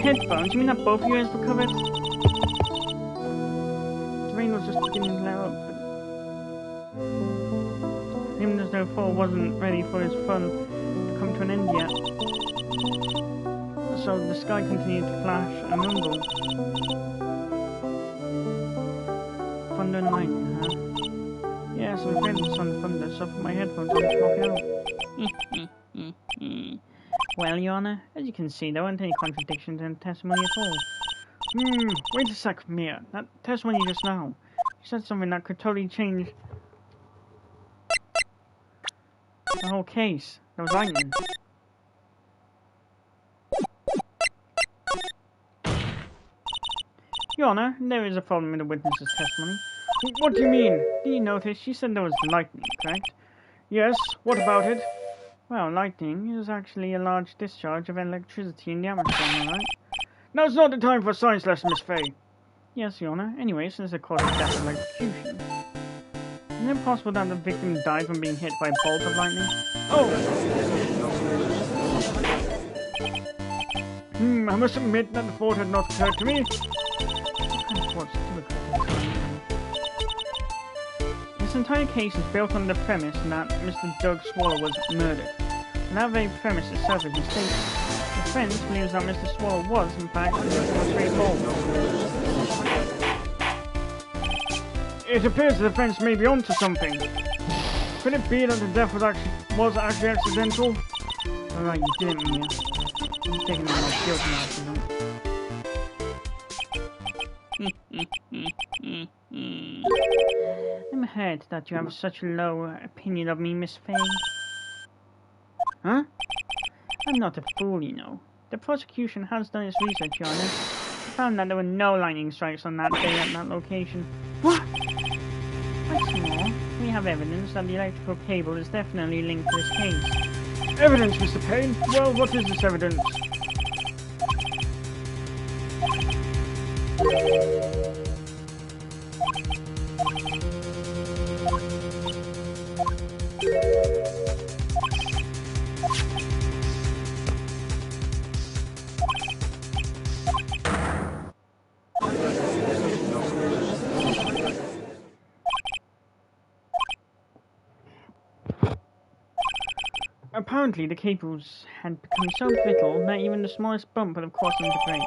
Headphones? You mean that both of your ears were covered? The rain was just beginning to let up, but even as though Thor wasn't ready for his fun to come to an end yet. So the sky continued to flash and rumble. Thunder and lightning, huh? Yes, I'm afraid the sun thunder, so I put my headphones on to block it out. Well, Your Honor, as you can see, there weren't any contradictions in the testimony at all. Wait a sec, Mia. That testimony just now. You said something that could totally change the whole case. There was lightning. Your Honor, there is a problem in the witness's testimony. What do you mean? Do you notice? She said there was lightning, correct? Yes, what about it? Well, lightning is actually a large discharge of electricity in the atmosphere, right? Now's not the time for a science lesson, Miss Fay. Yes, Your Honor. Anyway, since the cause of death is electrocution, isn't it possible that the victim died from being hit by a bolt of lightning? Oh! I must admit that the thought had not occurred to me. This entire case is built on the premise that Mr. Doug Swallow was murdered. And that very premise itself is mistaken. The defense believes that Mr. Swallow was, in fact, straightforward. It appears the defense may be onto something. Could it be that the death was actually accidental? Alright, you didn't, Mia. I'm taking that off guilt now, I'm hurt that you have such a low opinion of me, Miss Fay. Huh? I'm not a fool, you know. The prosecution has done its research, Your Honor. It found that there were no lightning strikes on that day at that location. What? What's more, we have evidence that the electrical cable is definitely linked to this case. Evidence, Mr. Payne? Well, what is this evidence? Apparently, the cables had become so brittle that even the smallest bump would have caused them to break.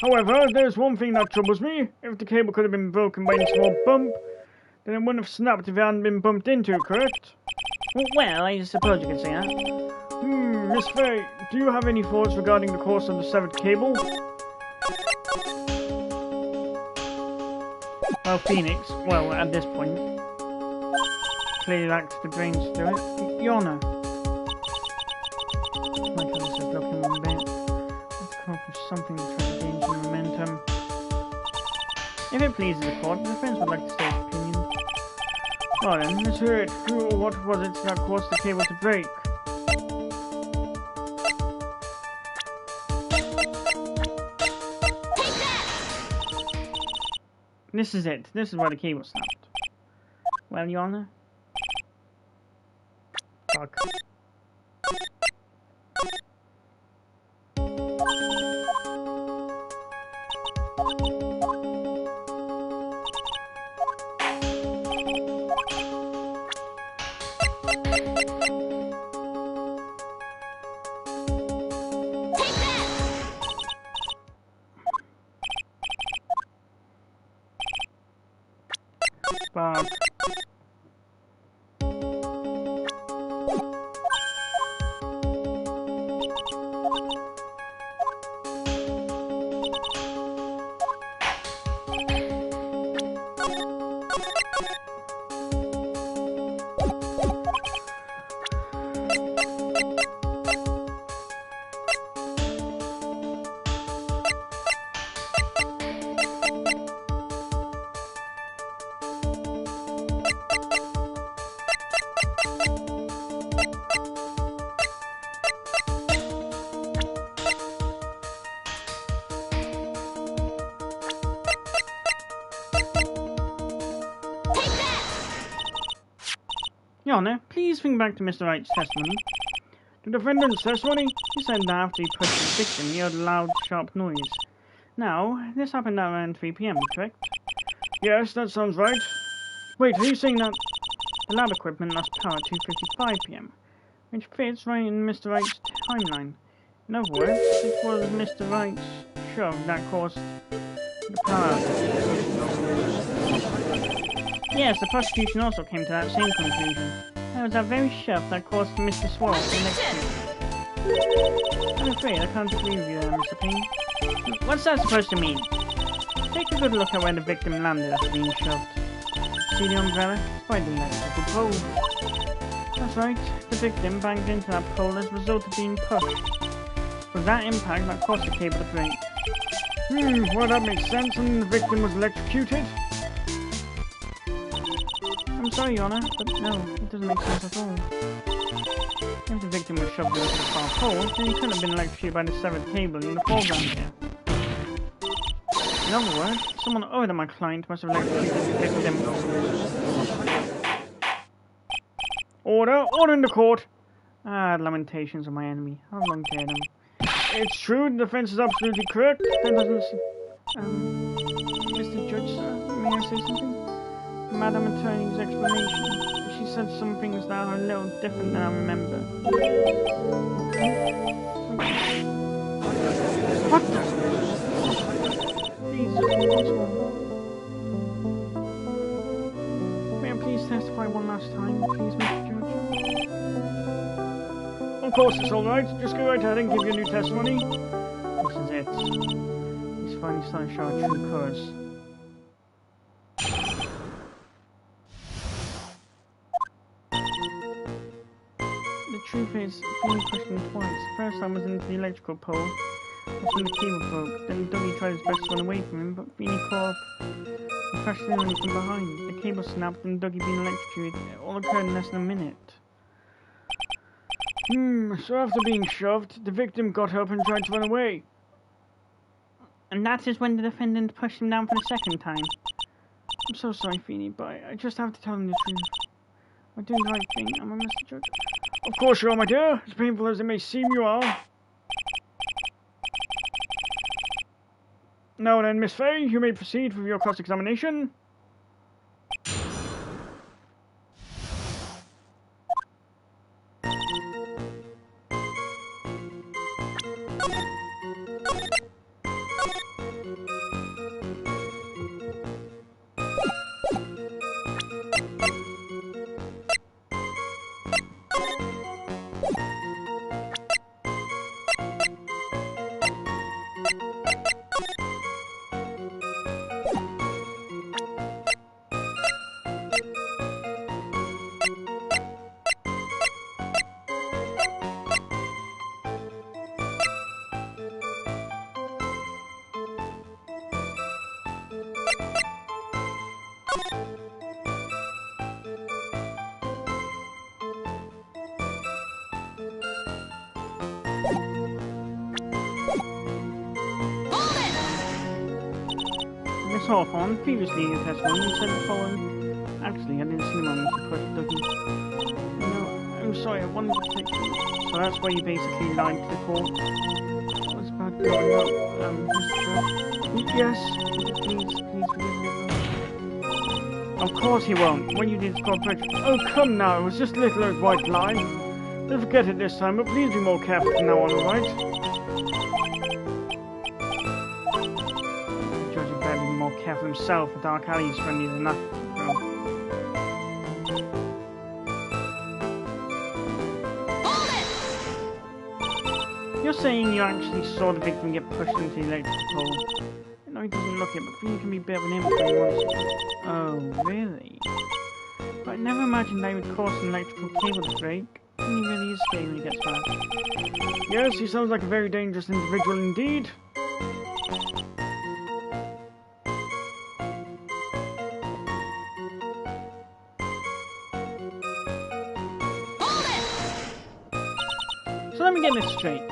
However, there's one thing that troubles me. If the cable could have been broken by any small bump, then it wouldn't have snapped if it hadn't been bumped into, correct? Well, I suppose you could say that. Miss Fay, do you have any thoughts regarding the course of the severed cable? Well, Phoenix, well, at this point, clearly lacks the brains to do it. Your Honor. My goodness, is looking one bit. Let's come up with something to try to gain some momentum. If it pleases the court, the defense would like to state its opinion. Well then, let's hear it. What was it that caused the cable to break? This is it. This is where the cable snapped. Well, Your Honor. Fuck. Fuck. Your Honour, please think back to Mr. Wright's testimony. The defendant's testimony? He said that after he pushed the victim, he heard a loud, sharp noise. Now, this happened around 3 p.m, correct? Yes, that sounds right. Wait, are you saying that? The lab equipment lost power at 2:55 p.m, which fits right in Mr. Wright's timeline. In other words, it was Mr. Wright's shove that caused the power. Yes, the prosecution also came to that same conclusion. It was that very shove that caused Mr. Swallow to electrocute. I'm afraid I can't agree with you there, Mr. Payne. What's that supposed to mean? Take a good look at where the victim landed after being shoved. See the umbrella? It's by the electrical pole. That's right, the victim banged into that pole as a result of being pushed. It was that impact that caused the cable to break. Well that makes sense, and the victim was electrocuted? I'm sorry, Your Honour, but no, it doesn't make sense at all. If the victim was shoved into the far pole, then he couldn't have been electrocuted by the severed cable in the foreground here. In other words, someone other than my client must have electrocuted the victim. Order! Order in the court! Ah, lamentations of my enemy. How long dare them? It's true, the defense is absolutely correct. That doesn't... Mr. Judge, sir, may I say something? Madam Attorney's explanation. She said some things that are a little different than I remember. What the... Please, this one. May I please testify one last time, please, Mr. Judge? Of course it's alright. Just go right ahead and give your new testimony. This is it. He's finally starting to show our true colours. The truth is, being pushed in twice. The first time was into the electrical pole. That's when the cable broke. Then Dougie tried his best to run away from him, but being caught up, he crashed in on him from behind. The cable snapped and Dougie being electrocuted. It all occurred in less than a minute. So after being shoved, the victim got up and tried to run away. And that is when the defendant pushed him down for the second time. I'm so sorry, Feeney, but I just have to tell him the truth. I'm doing the right thing, am I, Mr. Judge? Of course you are, my dear. As painful as it may seem, you are. Now then, Miss Fay, you may proceed with your cross-examination. Miss Hawthorne, previously in your testimony, you said the following. Actually, I didn't see the moment you pushed Dougie. No, I'm sorry, I wanted to take you. So that's why you basically lied to the court. That was about growing up, Mr. Judge. Yes. Please forgive me. Of course he won't. When you did score perjury. Oh, come now. It was just a little old white lie. Don't forget it this time, but please be more careful from now on, alright? The judge had better be more careful himself. A dark alley is friendly than that. You're saying you actually saw the victim get pushed into the electric pole? No, he doesn't look it, but Feeney can be a bit of an imp when he wants to. Oh, really? But I never imagined they would cause an electrical cable to break. Feeney really is scary when he gets mad. Yes, he sounds like a very dangerous individual indeed. So let me get this straight.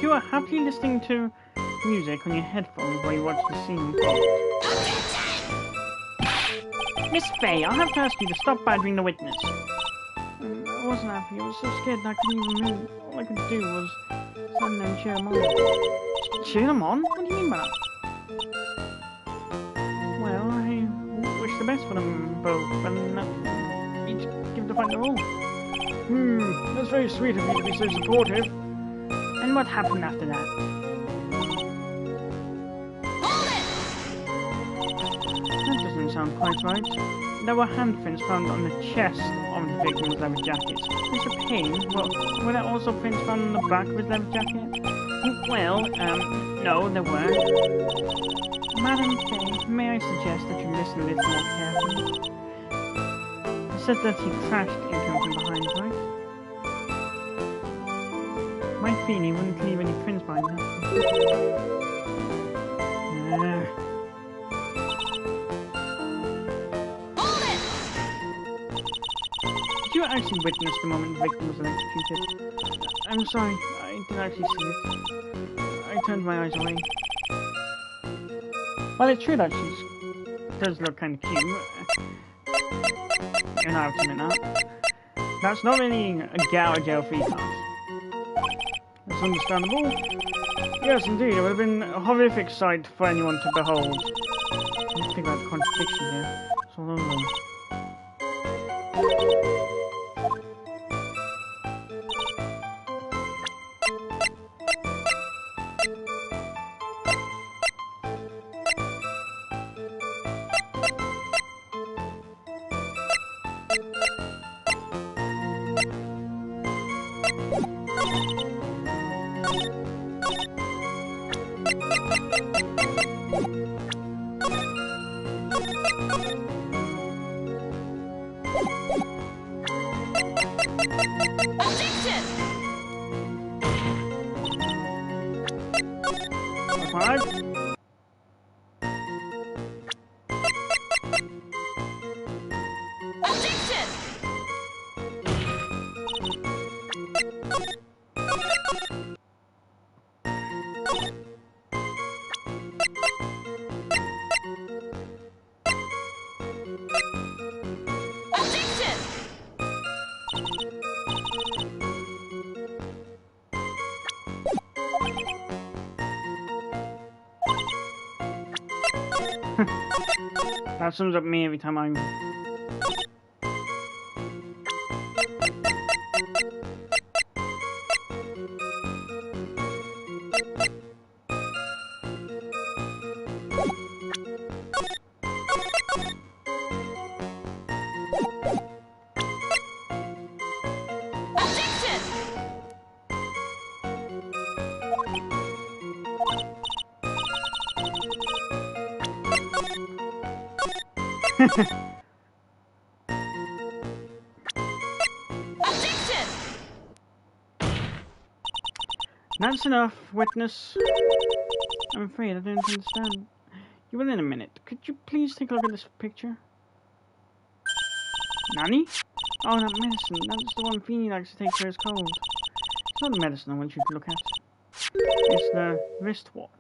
You are happily listening to music on your headphones while you watch the scene. Miss Fay, I'll have to ask you to stop badgering the witness. wasn't happy. I was so scared that I couldn't even move. All I could do was stand there and cheer them on. Cheer them on? What do you mean by that? Well, I wish the best for them both, and each give the fight their all. That's very sweet of you to be so supportive. And what happened after that? That doesn't sound quite right. There were handprints found on the chest of the victim's leather jacket. Mr. Payne, were there also prints found on the back of his leather jacket? Well, no, there weren't. Madam Faye, may I suggest that you listen a little more carefully? You said that he crashed into him from behind, right? My feeling wouldn't leave any prints behind him. Did you actually witness the moment the victim was electrocuted? I'm sorry, I didn't actually see it. I turned my eyes away. Well, it's true that she does look kind of cute. You're not to admit that. That's not really a gouge out free pass. That's understandable. Yes, indeed, it would have been a horrific sight for anyone to behold. Let's think about the contradiction here. It's all over. That sums up me every time I'm... That's enough, witness. I'm afraid I don't understand. You will in a minute. Could you please take a look at this picture? Nani? Oh, that medicine. That's the one Feeny likes to take for his cold. It's not the medicine I want you to look at. It's the wristwatch.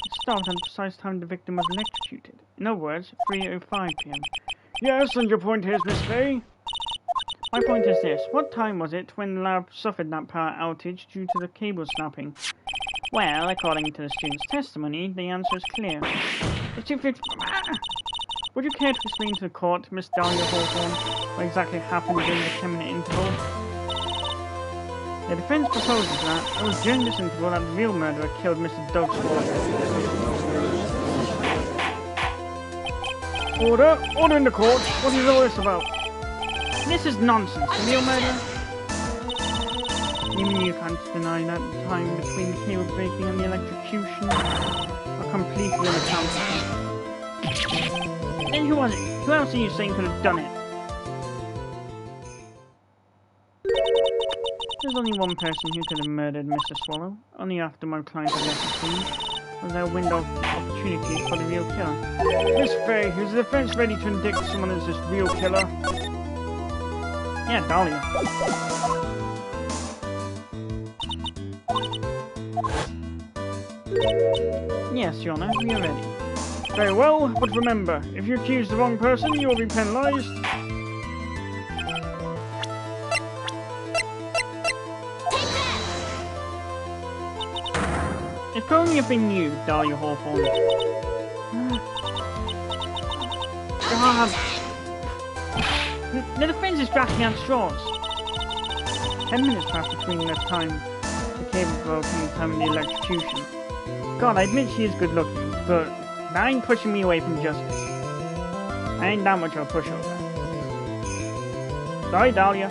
It started at the precise time the victim was electrocuted. In other words, 3:05 p.m. Yes, and your point is, Miss Faye? My point is this. What time was it when the lab suffered that power outage due to the cable snapping? Well, according to the student's testimony, the answer is clear. It's 2:50. Would you care to explain to the court, Miss Dahlia Hawthorne, what exactly happened during the 10-minute interval? The defense proposes that it was during this interval that the real murderer killed Mr. Doug Swallow. Order! Order in the court! What is all this about? This is nonsense. The real murderer? Even you can't deny that the time between the cable breaking and the electrocution are completely unaccountable. Then who was it? Who else are you saying could have done it? There's only one person who could have murdered Mr. Swallow. Only after my client had left the scene was there a window of opportunity for the real killer. Miss Faye, is the defense ready to indict someone as this real killer? Yeah, Dahlia. Yes, Your Honor, we are ready. Very well, but remember, if you accuse the wrong person, you will be penalized. If only have been you, Dahlia Hawthorne. God. The defense is drafting out straws. 10 minutes passed between the time the cable broke and the time of the electrocution. God, I admit she is good looking, but that ain't pushing me away from justice. I ain't that much of a pushover. Sorry, Dahlia.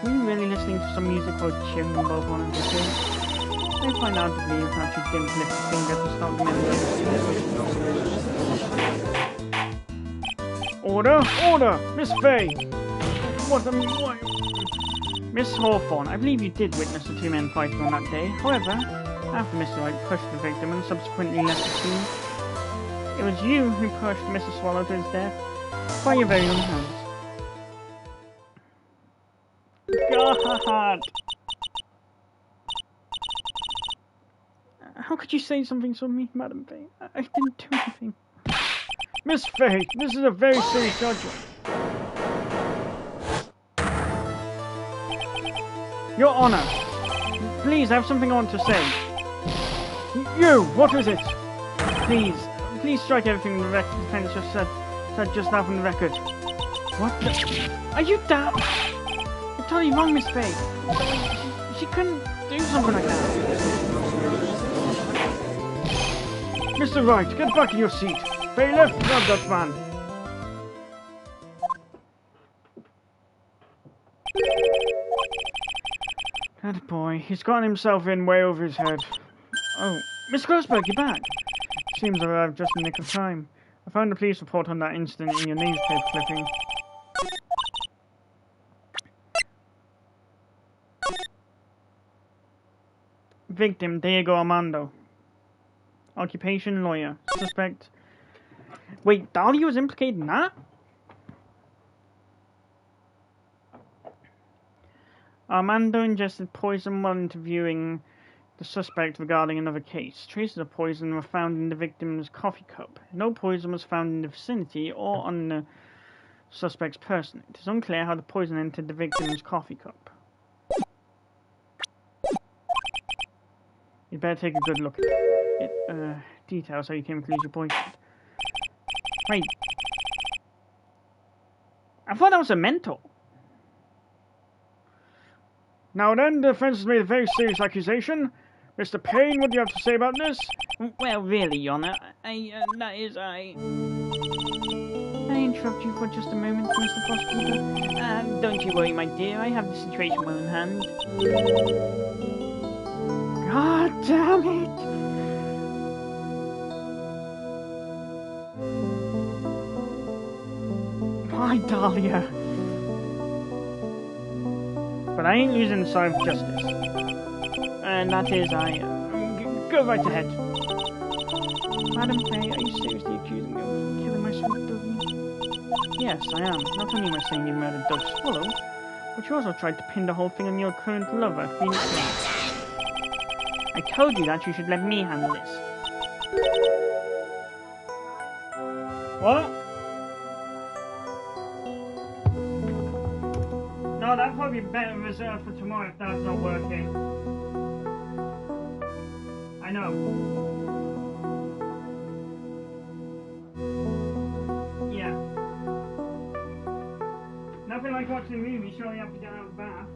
Were you really listening to some music while cheering them both on and kissing? I find out to believe that she didn't lift a finger to stop the men. Order! Order! Miss Faye! What? Miss Hawthorne, I believe you did witness the two men fighting on that day. However, after Mr. White pushed the victim and subsequently left the scene, it was you who pushed Mr. Swallow to his death by your very own hands. God! How could you say something so mean, Madam Faye? I didn't do anything. Miss Faye, this is a very serious judgment. Your Honor, please, I have something I want to say. You! What is it? Please strike everything the defense just said just now from the record. What the? Are you daft? You're totally wrong, Miss Faye. She couldn't do something like that. Mr. Wright, get back in your seat. Bailiff, grab that man. That boy, he's gotten himself in way over his head. Oh, Miss Grossberg, you're back. Seems I've arrived just in the nick of time. I found a police report on that incident in your newspaper clipping. Victim, Diego Armando. Occupation, lawyer. Suspect... Wait, Dahlia was implicated in that? Armando ingested poison while interviewing the suspect regarding another case. Traces of poison were found in the victim's coffee cup. No poison was found in the vicinity or on the suspect's person. It is unclear how the poison entered the victim's coffee cup. You'd better take a good look at it. Details how you came to lose your poison. Wait. I thought that was a mental. Now then, the defense has made a very serious accusation. Mr. Payne, what do you have to say about this? Well, really, Your Honor, I interrupt you for just a moment, Mr. Prosecutor? Don't you worry, my dear, I have the situation well in hand. God damn it! Why, Dahlia? But I ain't losing the side of justice. And that is, go right ahead. Madam Faye, are you seriously accusing me of killing my sweet doggy? Yes, I am. Not only am I saying you murdered Doug Swallow, but you also tried to pin the whole thing on your current lover, Phoenix Wright. I told you that you should let me handle this. What? No, that'd probably be better reserved for tomorrow if that's not working. I know. Yeah. Nothing like watching a movie, surely you have to get out of the bath.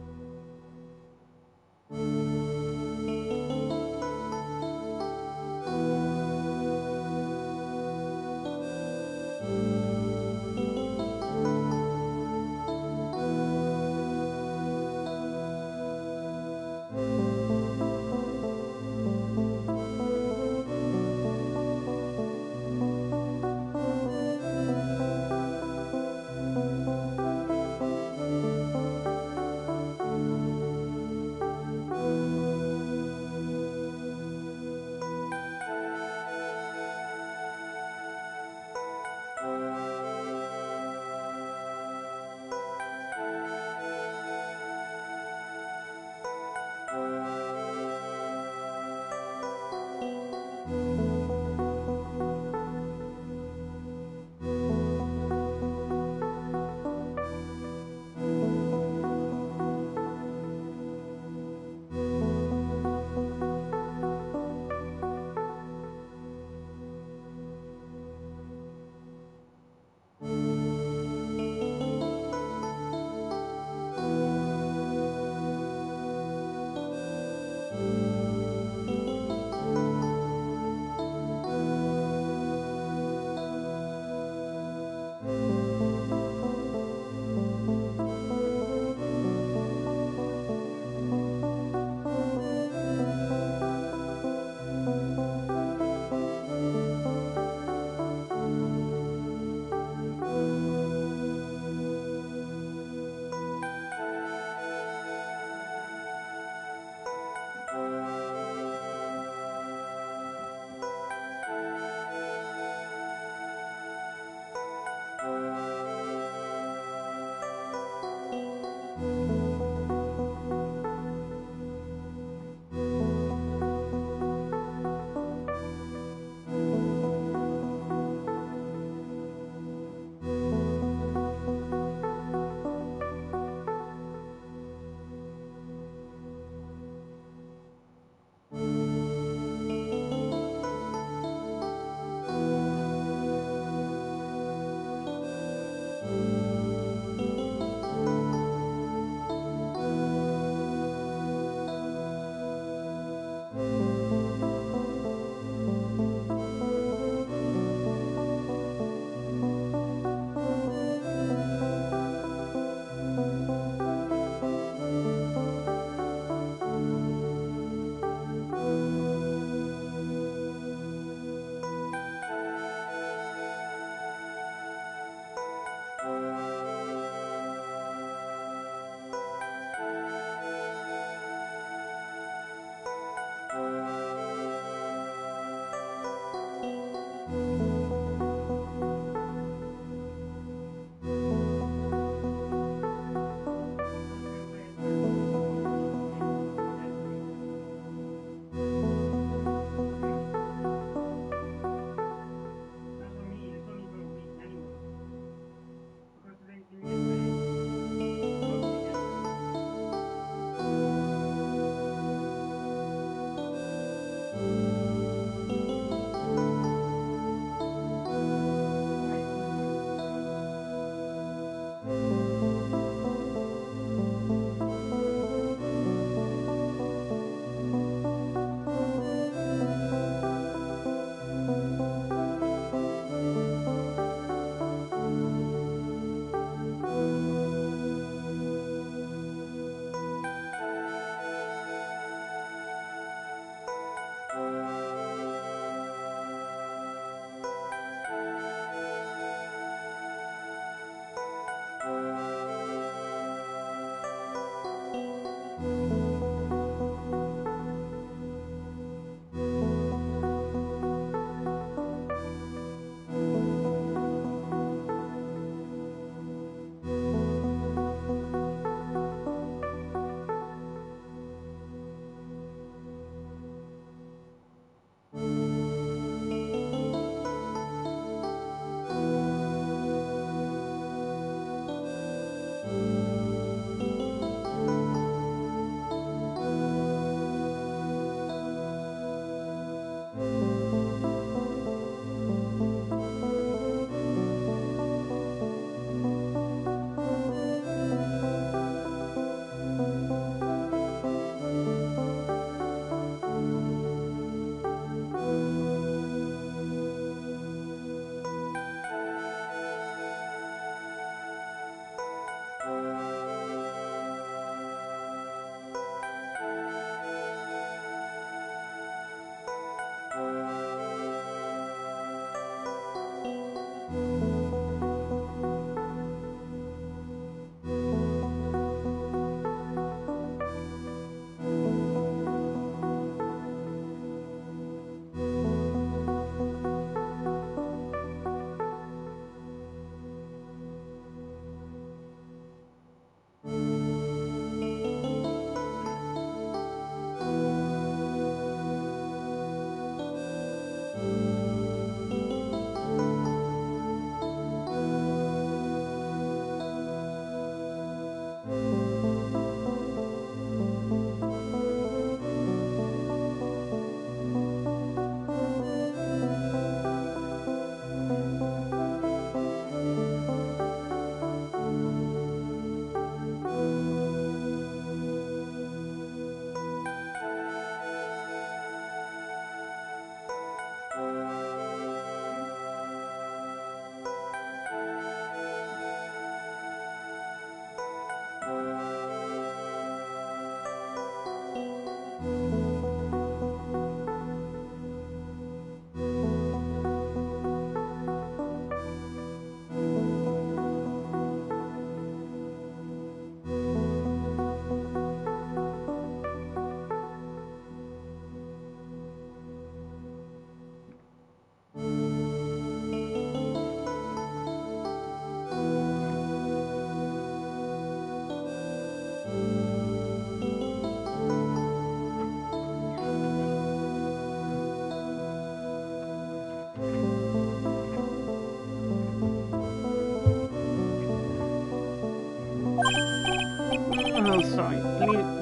so sorry.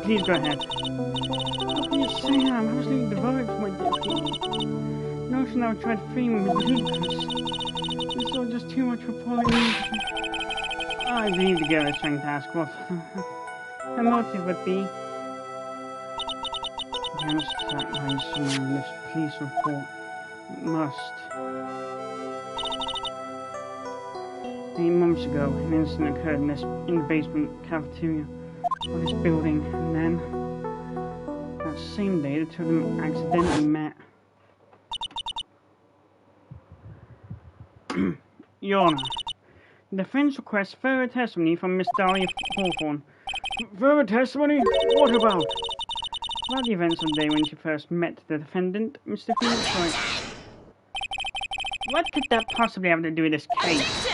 Please go ahead. Oh, please, Sam, I'm absolutely devoured for my deputy. The notion I would try to frame him is ludicrous. This is all just too much for Pauline. I believe the girl is trying to ask what her motive would be. Yes, that lies somewhere in this police report. It must. 8 months ago, an incident occurred in the basement cafeteria of this building, and then that same day the two of them accidentally met. Your Honor, the defense requests further testimony from Miss Dahlia Hawthorne. Further testimony? What about? About the events of the day when she first met the defendant, Mr. Phoenix Wright. What could that possibly have to do with this case?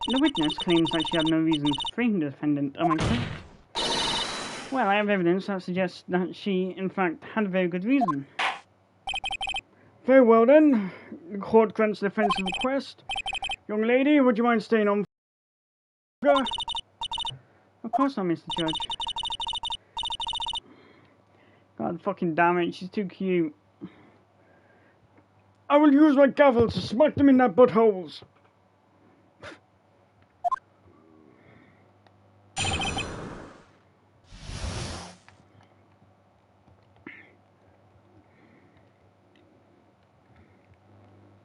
The witness claims that she had no reason to frame the defendant. Am I correct? Well, I have evidence that suggests that she, in fact, had a very good reason. Very well then. The court grants the defense's request. Young lady, would you mind staying on? Of course not, Mr. Judge. God fucking damn it, she's too cute. I will use my gavel to smack them in their buttholes.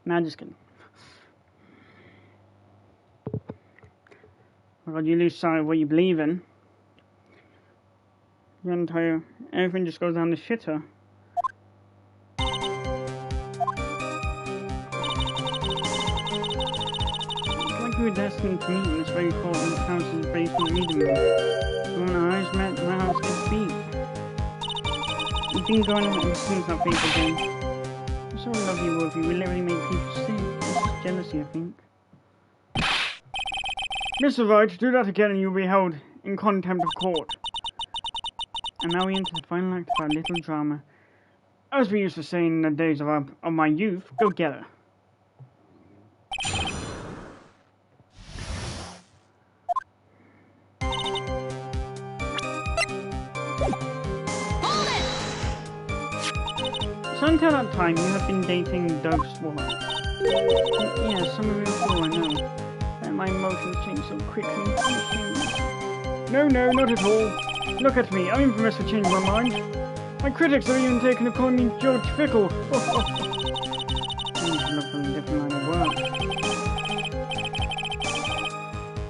Nah, just kidding. Oh God, you lose sight of what you believe in. Your entire everything just goes down the shitter. It's like we were destined to meet in this very important house's basement reading room. So when our eyes met, my heart skipped beat. We've been going on ever since that fateful day. I so love you, Wolfie. We literally make people sick. It's just jealousy, I think. Mr. Wright, do that again and you'll be held in contempt of court. And now we enter the final act of our little drama. As we used to say in the days of my youth, go get her. So until that time, you have been dating Doug Swallow. Yes, some of you are I know. And my emotions change so quickly. No, not at all. Look at me, I'm infamous for changing my mind. My critics have even taken to calling me George Fickle. You should look for a different line of work.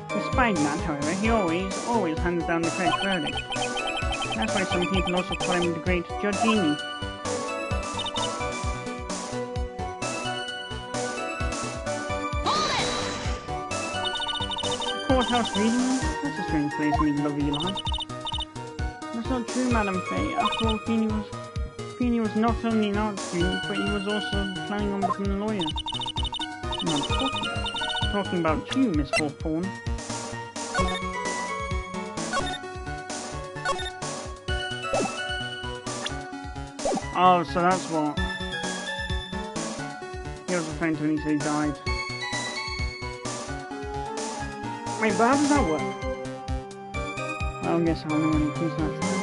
Despite that, however, he always hands down the correct verdict. That's why some people also call him the Great Judgini. Courthouse reading room? That's a strange place to meet lovely life. That's not true, Madame Faye. After all, Feeney was not only an art student, but he was also planning on becoming a lawyer. I'm not talking about you, Miss Hawthorne. Oh, so that's what. He was referring to when he said he died. Wait, but how does that work? Well, I guess I'll know when it comes to that trial.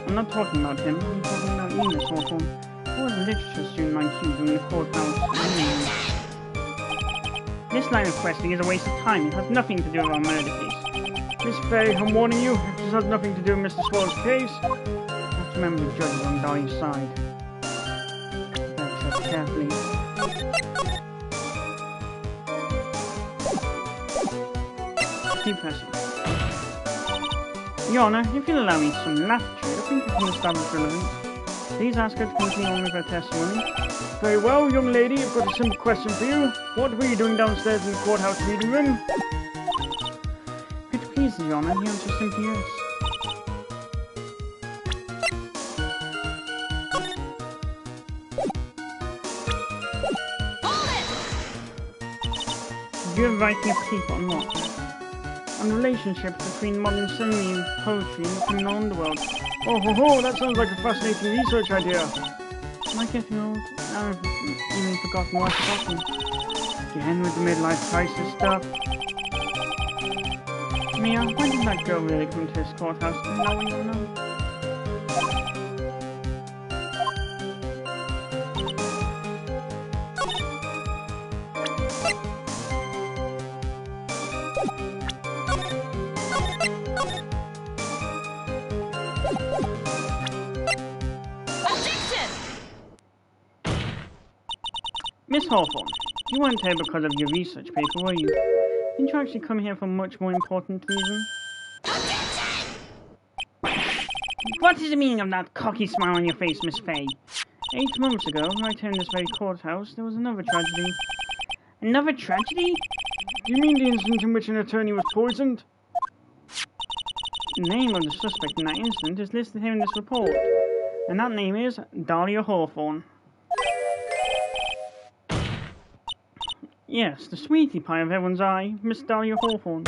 I'm not talking about him, I'm talking about you, Miss Hawthorne. I was a literature student like you during the courthouse. This line of questioning is a waste of time. It has nothing to do with our murder case. Miss Faye, I'm warning you, this has nothing to do with Mr. Swallow's case. You have to remember the judge is on Dahlia's side. Better tread carefully. Keep pressing. Your Honor, if you'll allow me some latitude, I think I can establish relevance. Please ask her to continue on with her testimony. Very well, young lady, I've got a simple question for you. What were you doing downstairs in the courthouse reading room? If it pleases Your Honor, the answer is simply yes. Do you invite me to speak on what? On the relationship between modern ceremony and poetry in the criminal underworld. Oh ho ho, that sounds like a fascinating research idea. Am I getting old? Now I've even forgotten what I've forgotten. Again with the midlife crisis stuff. Mia, why did that girl really come to this courthouse knowing or no? Miss Hawthorne, you weren't here because of your research paper, were you? Didn't you actually come here for a much more important reason? What is the meaning of that cocky smile on your face, Miss Fay? 8 months ago, right here in this very courthouse, there was another tragedy. Another tragedy? Do you mean the incident in which an attorney was poisoned? The name of the suspect in that incident is listed here in this report, and that name is Dahlia Hawthorne. Yes, the sweetie pie of everyone's eye, Miss Dahlia Hawthorne.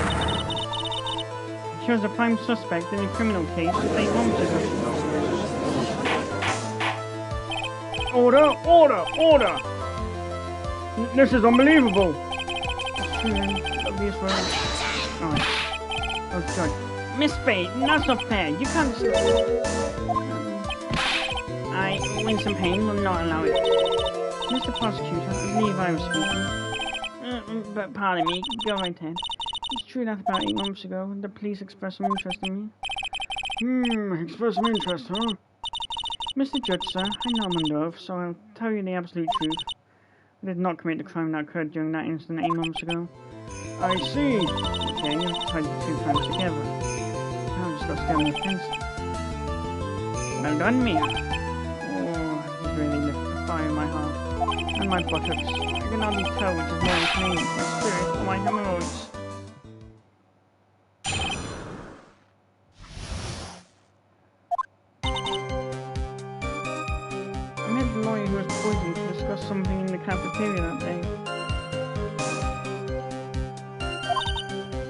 She was a prime suspect in a criminal case 8 months ago. Order! Order! Order! This is unbelievable! That's true then. Obvious words. Alright. Oh, Judge. Miss Fay, that's not fair. You can't... I, Winsome Payne, will not allow it. Mr. Prosecutor, I believe I was speaking. But pardon me, go right ahead. It's true that about 8 months ago, the police expressed some interest in me. Expressed some interest, huh? Mr. Judge, sir, I know I'm under oath, so I'll tell you the absolute truth. I did not commit the crime that occurred during that incident 8 months ago. I see. Okay, you've tied the 2 crimes together. Now I've just got to stay on the offense. Well done, Mia. Oh, you really lit the fire in my heart. And my buttocks. I can hardly tell which is more inflamed, my spirit or my hemorrhoids. I met the lawyer who was poisoned to discuss something in the cafeteria that day.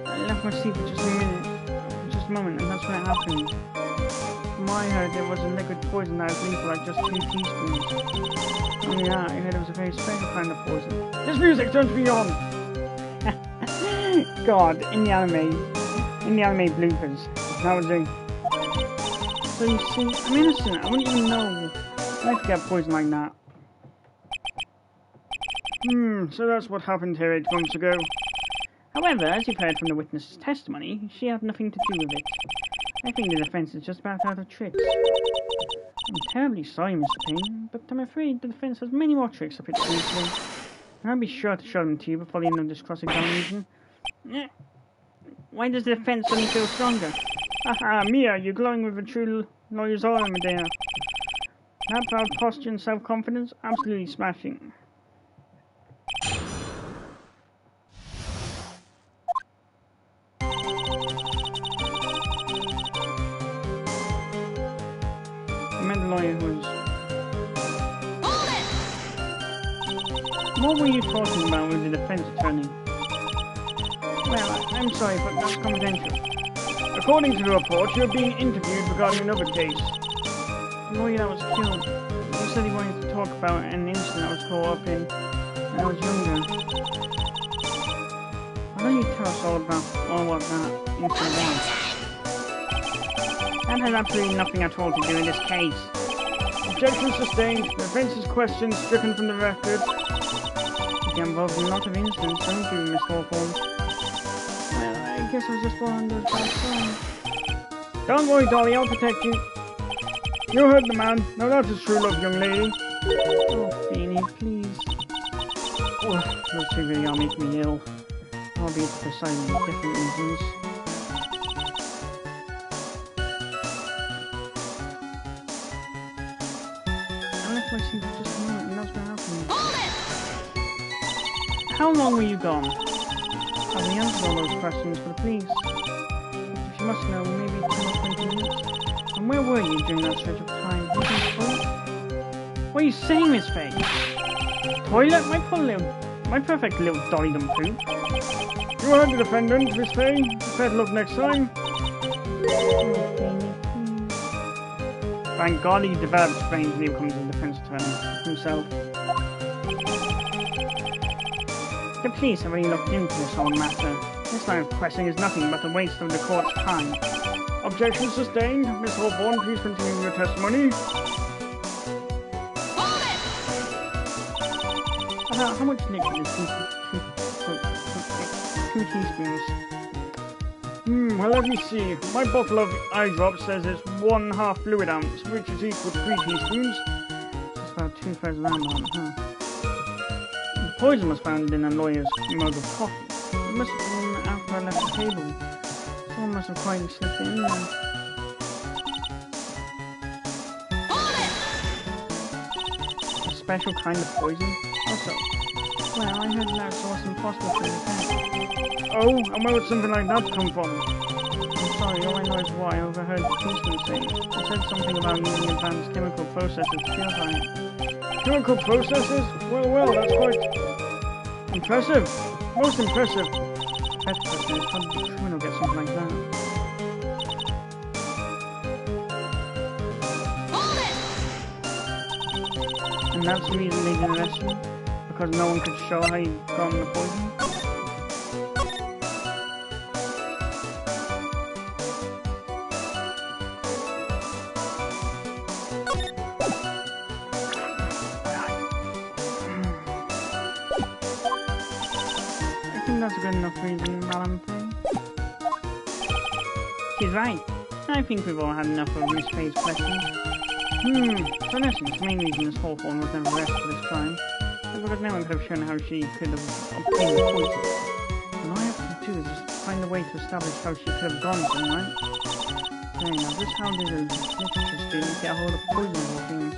I left my seat for just a moment, and that's when it happened. From what I heard, there was a liquid poison that was lethal at just 2 teaspoons. Only that, I heard it was a very special kind of poison. This music turns me on! God, in the anime bloopers, that was it. So you see, I'm innocent, I wouldn't even know I'd get poisoned like that. So that's what happened here 8 months ago. However, as you've heard from the witness's testimony, she had nothing to do with it. I think the defense is just about out of tricks. I'm terribly sorry, Mr. Payne, but I'm afraid the defense has many more tricks up its sleeve today. And I'll be sure to show them to you before the end of this cross-examination. Why does the defense suddenly feel stronger? Haha, Mia, you're glowing with a true lawyer's aura, Medea. That proud posture and self-confidence, absolutely smashing. What were you talking about with the defense attorney? Well, I'm sorry, but that's confidential. According to the report, you're being interviewed regarding another case. The lawyer that was killed. He said he wanted to talk about an incident I was caught up in when I was younger. Why don't you tell us all what that incident was? That has absolutely nothing at all to do in this case. Objection sustained. The defense's questions stricken from the record. You get involved in a lot of incidents, don't you, Miss Hawthorne? Well, I guess I was just born under a bad sign. Don't worry, Dolly, I'll protect you. You heard the man. Now that is true love, young lady. Oh, Beanie, please. Oh, those 2 really are making me ill. Albeit for slightly different reasons. How long were you gone? Have we answered all those questions for the police? If you must know, maybe 10 or 20 minutes. And where were you during that stretch of time? Was you in the toilet? What are you saying, Miss Fay? Toilet? My perfect little dolly-dum poop. You heard the defendant, Miss Fay. Prepare to look next time. Thank God he developed brains when he becomes a defense attorney himself. The police have already looked into this whole matter. This line of questioning is nothing but a waste of the court's time. Objection sustained. Miss Hawthorne, please continue your testimony. How much liquid is 2 teaspoons? Well, let me see. My bottle of eye drops says it's 1/2 fluid ounce, which is equal to 3 teaspoons. That's about 2/3 of that amount, huh? The poison was found in a lawyer's mug of coffee. It must have been after I left the table. Someone must have quietly slipped it in there. A special kind of poison? Also, well, I heard that it was impossible to detect. Oh, and where would something like that come from? I'm sorry, all I know is what I overheard the policeman say. He said something about using advanced chemical processes to purify it. Chemical processes? Well, that's quite impressive. Most impressive. Better question is, how did the criminal get something like that? And that's the reason they didn't arrest him? Because no one could show how he got the poison? I think that's a good enough reason, Madam Faye. She's right. I think we've all had enough of Miss Faye's questions. So in essence, the main reason Miss Hawthorne was never arrested for this crime is because no one could have shown how she could have obtained the poison. And all I have to do is just find a way to establish how she could have gone somewhere. Okay, now just how did a literature student get a hold of poisonable things?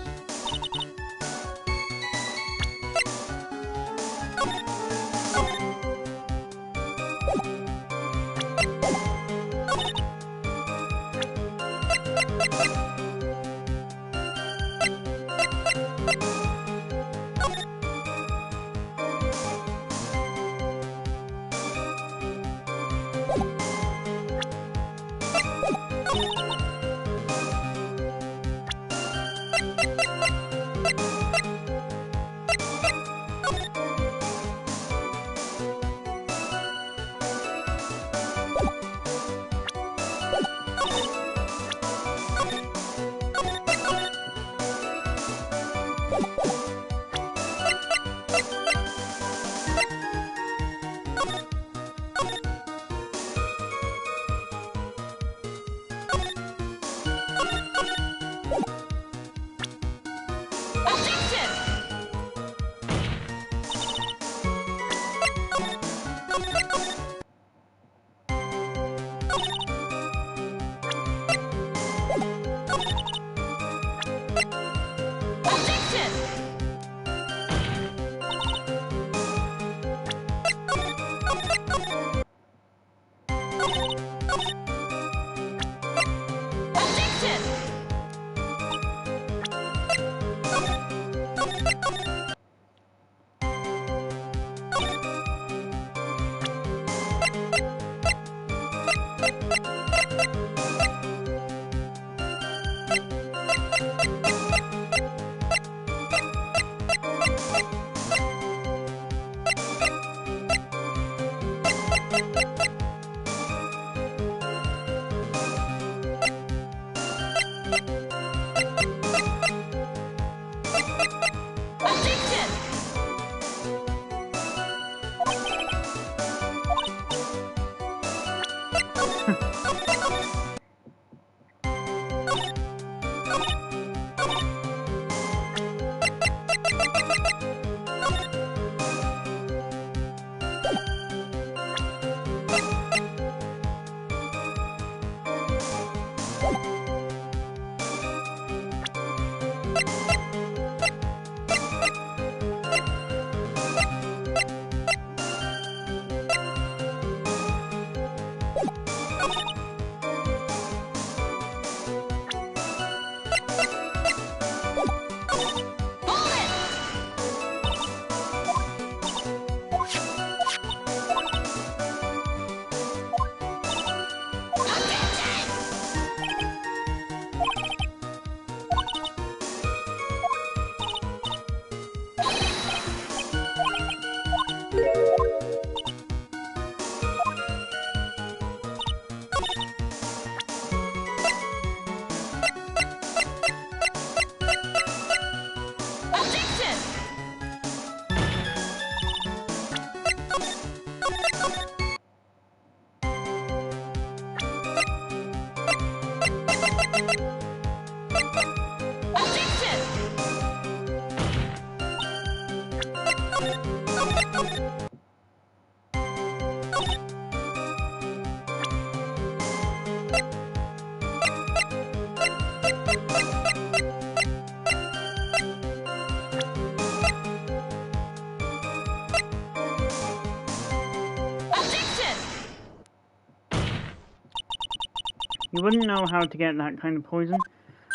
You wouldn't know how to get that kind of poison.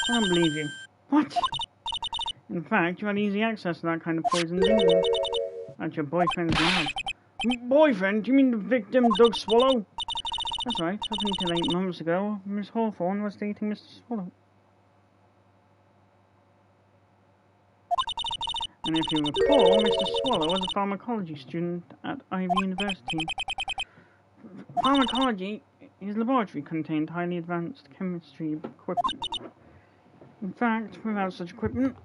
I don't believe you. What? In fact, you had easy access to that kind of poison, didn't you? At your boyfriend's lab. Boyfriend? Do you mean the victim, Doug Swallow? That's right. Up until 8 months ago, Miss Hawthorne was dating Mr. Swallow. And if you recall, Mr. Swallow was a pharmacology student at Ivy University. Pharmacology? His laboratory contained highly advanced chemistry equipment. In fact, without such equipment...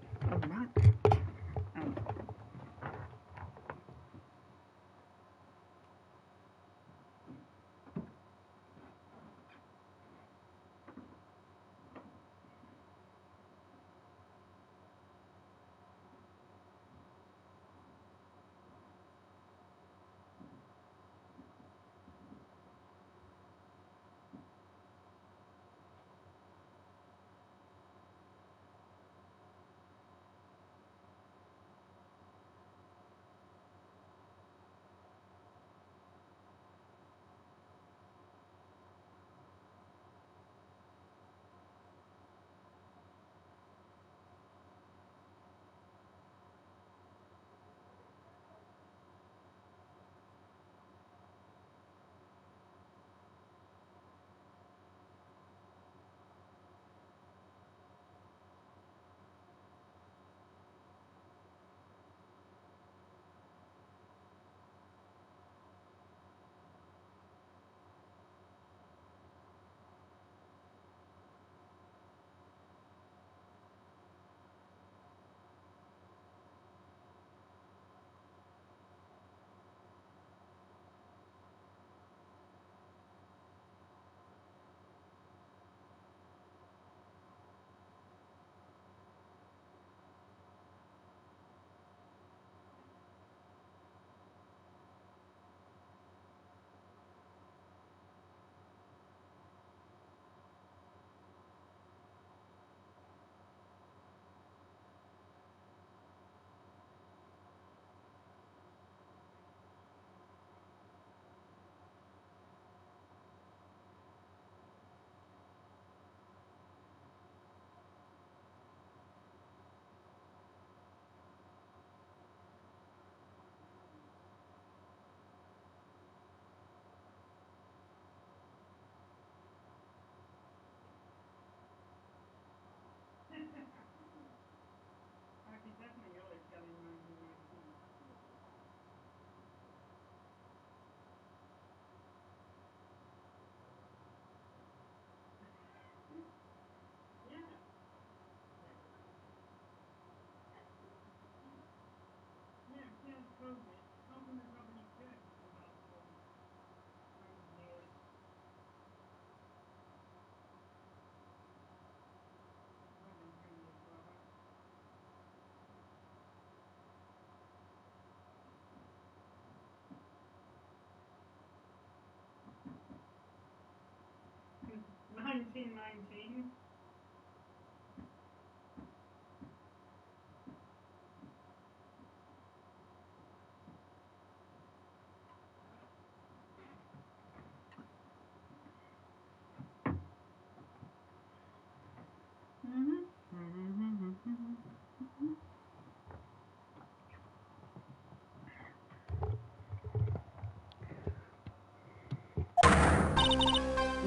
$19.19.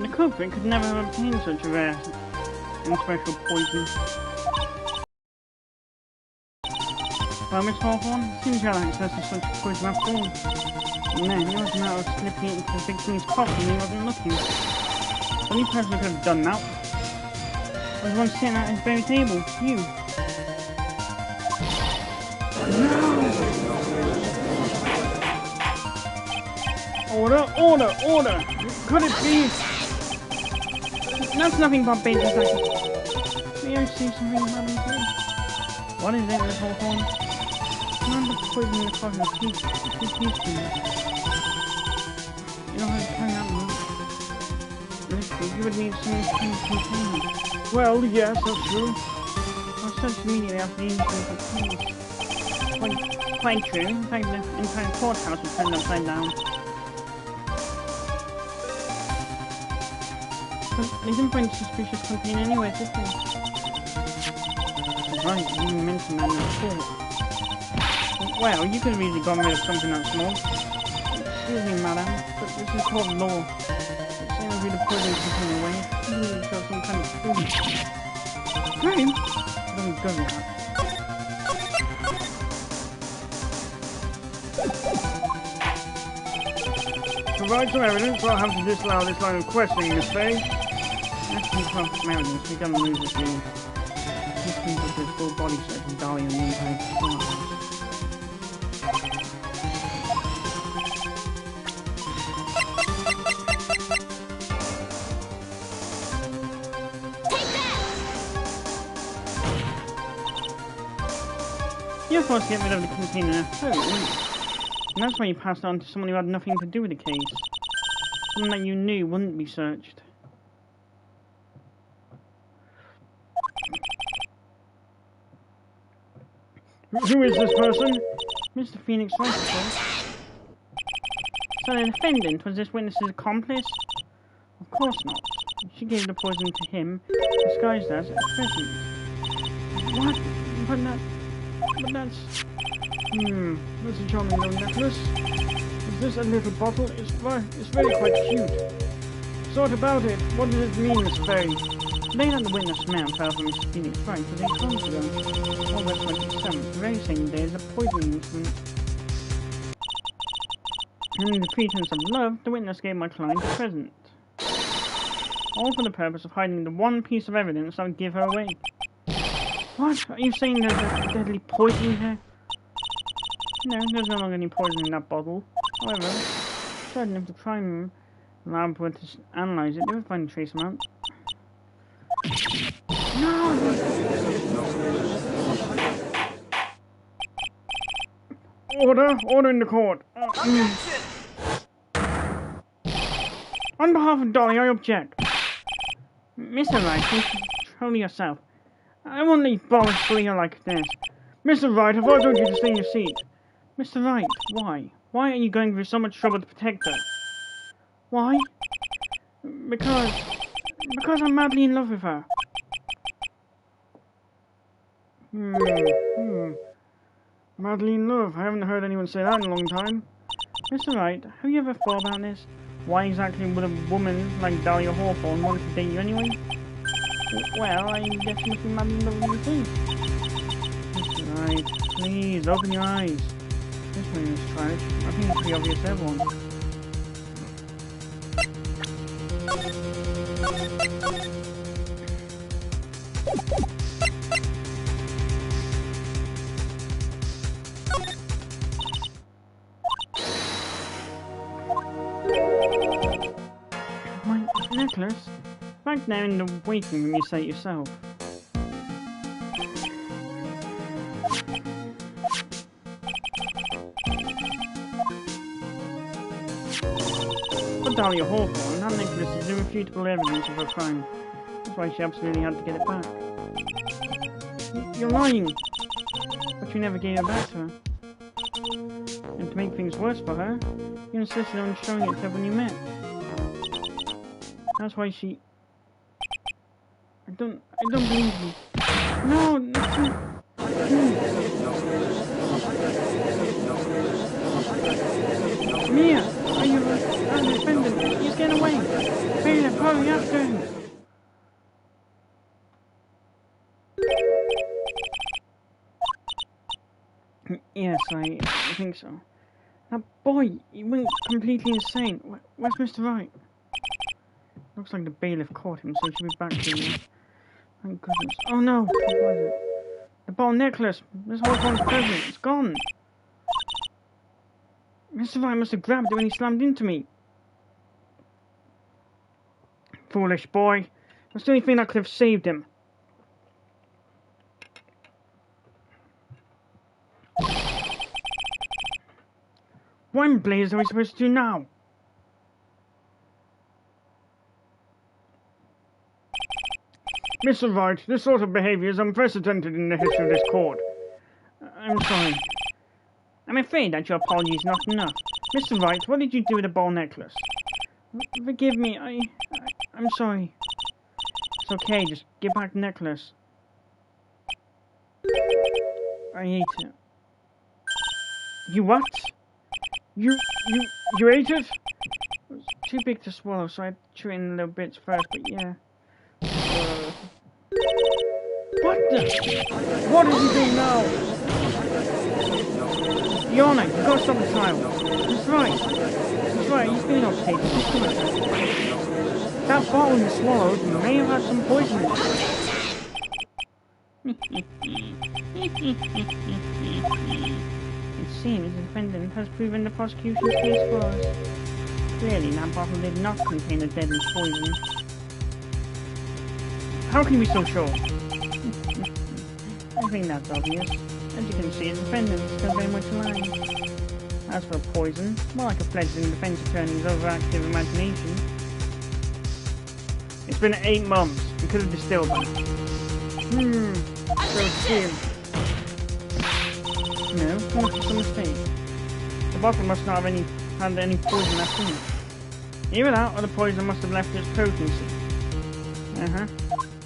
The culprit could never have obtained such a rare and special poison. Well, Miss Hawthorne, seems you had access to such poison after all. And then, it was a matter of slipping it into the victim's coffin and he wasn't looking. The only person who could have done that was the one sitting at his very table, you. No! Order! Order! Could it be? That's nothing but bait attacks. May I say something, Madam Queen? What is it, Miss Hawthorne? Not the poison in the coffee is used to. You know how to turn that move? Literally, you would need some kind of container. Well, yes, that's true. I'll search immediately after the incident took place. Quite true. In fact, the entire courthouse was turned upside down. But they didn't find a suspicious container anywhere, did they? Right, you mentioned that in the report. Well, you could have easily gotten rid of something that small. Excuse me, madam, but this is called law. It's saying if the poison container away, you need to show some kind of proof. Proof? Don't go with that. Provide some evidence, or I'll have to disallow this line of questioning, Miss Fay. Let's confront some evidence. We gotta lose this dude. This brings up his full body search of Dahlia and the entire courthouse. You're supposed to get rid of the container. And that's why you passed it on to someone who had nothing to do with the case. Someone that you knew wouldn't be searched. Who is this person? Mr. Phoenix Wright, of course. So the defendant was this witness's accomplice? Of course not. She gave the poison to him, disguised as a present. What? But that's... That's a charming little necklace. Is this a little bottle? It's really quite cute. So what about it? What does it mean, Miss Fay? They that the witness man fell from Mr. Phoenix Wright was 8 months ago. August 27th, the very same day as the poisoning incident. And in the pretense of love, the witness gave my client a present. All for the purpose of hiding the one piece of evidence that would give her away. What? Are you saying there's a deadly poison here? No, there's no longer any poison in that bottle. However, certain if the crime lab were to analyze it, they would find a trace amount. No! Order in the court. On behalf of Dolly, I object. Mr. Wright, control yourself. I won't leave Boris fleeing like this. Mr. Wright, have I told you to stay in your seat? Mr. Wright, why? Why are you going through so much trouble to protect her? Why? Because I'm madly in love with her. Madly in love. I haven't heard anyone say that in a long time. Mr. Wright, have you ever thought about this? Why exactly would a woman like Dahlia Hawthorne want to date you anyway? Well, I guess you must be madly in love with me too. Mr. Wright, please, open your eyes. This one is trash. I think it's pretty obvious to everyone. My necklace? Back there in the waiting room you say it yourself. For Dahlia Hawthorne, that necklace is irrefutable evidence of her crime. That's why she absolutely had to get it back. You're lying! But you never gave it back to her. And to make things worse for her, you insisted on showing it to her when you met. That's why she... I don't believe you. No, Mia, are you a defendant? He's getting away. Bailiff, hurry after him. Yes, I think so. That boy, he went completely insane. Where's Mr. Wright? Looks like the bailiff caught him, so he should be back soon now. Thank goodness. Oh no! What was it? The ball necklace! Miss Hawthorne's present! It's gone! Mr. Wright must have grabbed it when he slammed into me. Foolish boy. That's the only thing that could have saved him. What in blazes are we supposed to do now? Mr. Wright, this sort of behavior is unprecedented in the history of this court. I'm sorry. I'm afraid that your apology is not enough. Mr. Wright, what did you do with the ball necklace? Forgive me, I'm sorry. It's okay, just give back the necklace. I ate it. You what? You ate it? It was too big to swallow, so I chew it in little bits first, but yeah. What the? What is he doing now? Yana, you gotta stop the child. That's right. That's right, he's being upset. That bottle you swallowed may have had some poison in it. It seems the defendant has proven the prosecution's case for us. Clearly, that bottle did not contain a deadly poison. How can you be so sure? I think that's obvious. As you can see, the defendant is still very much lying. As for poison, more like a fledgling defense attorney's overactive imagination. It's been 8 months. We could have distilled it. So dim. No, what was the mistake? The bottle must not have had any poison left in it. Either that, or the poison must have left its potency.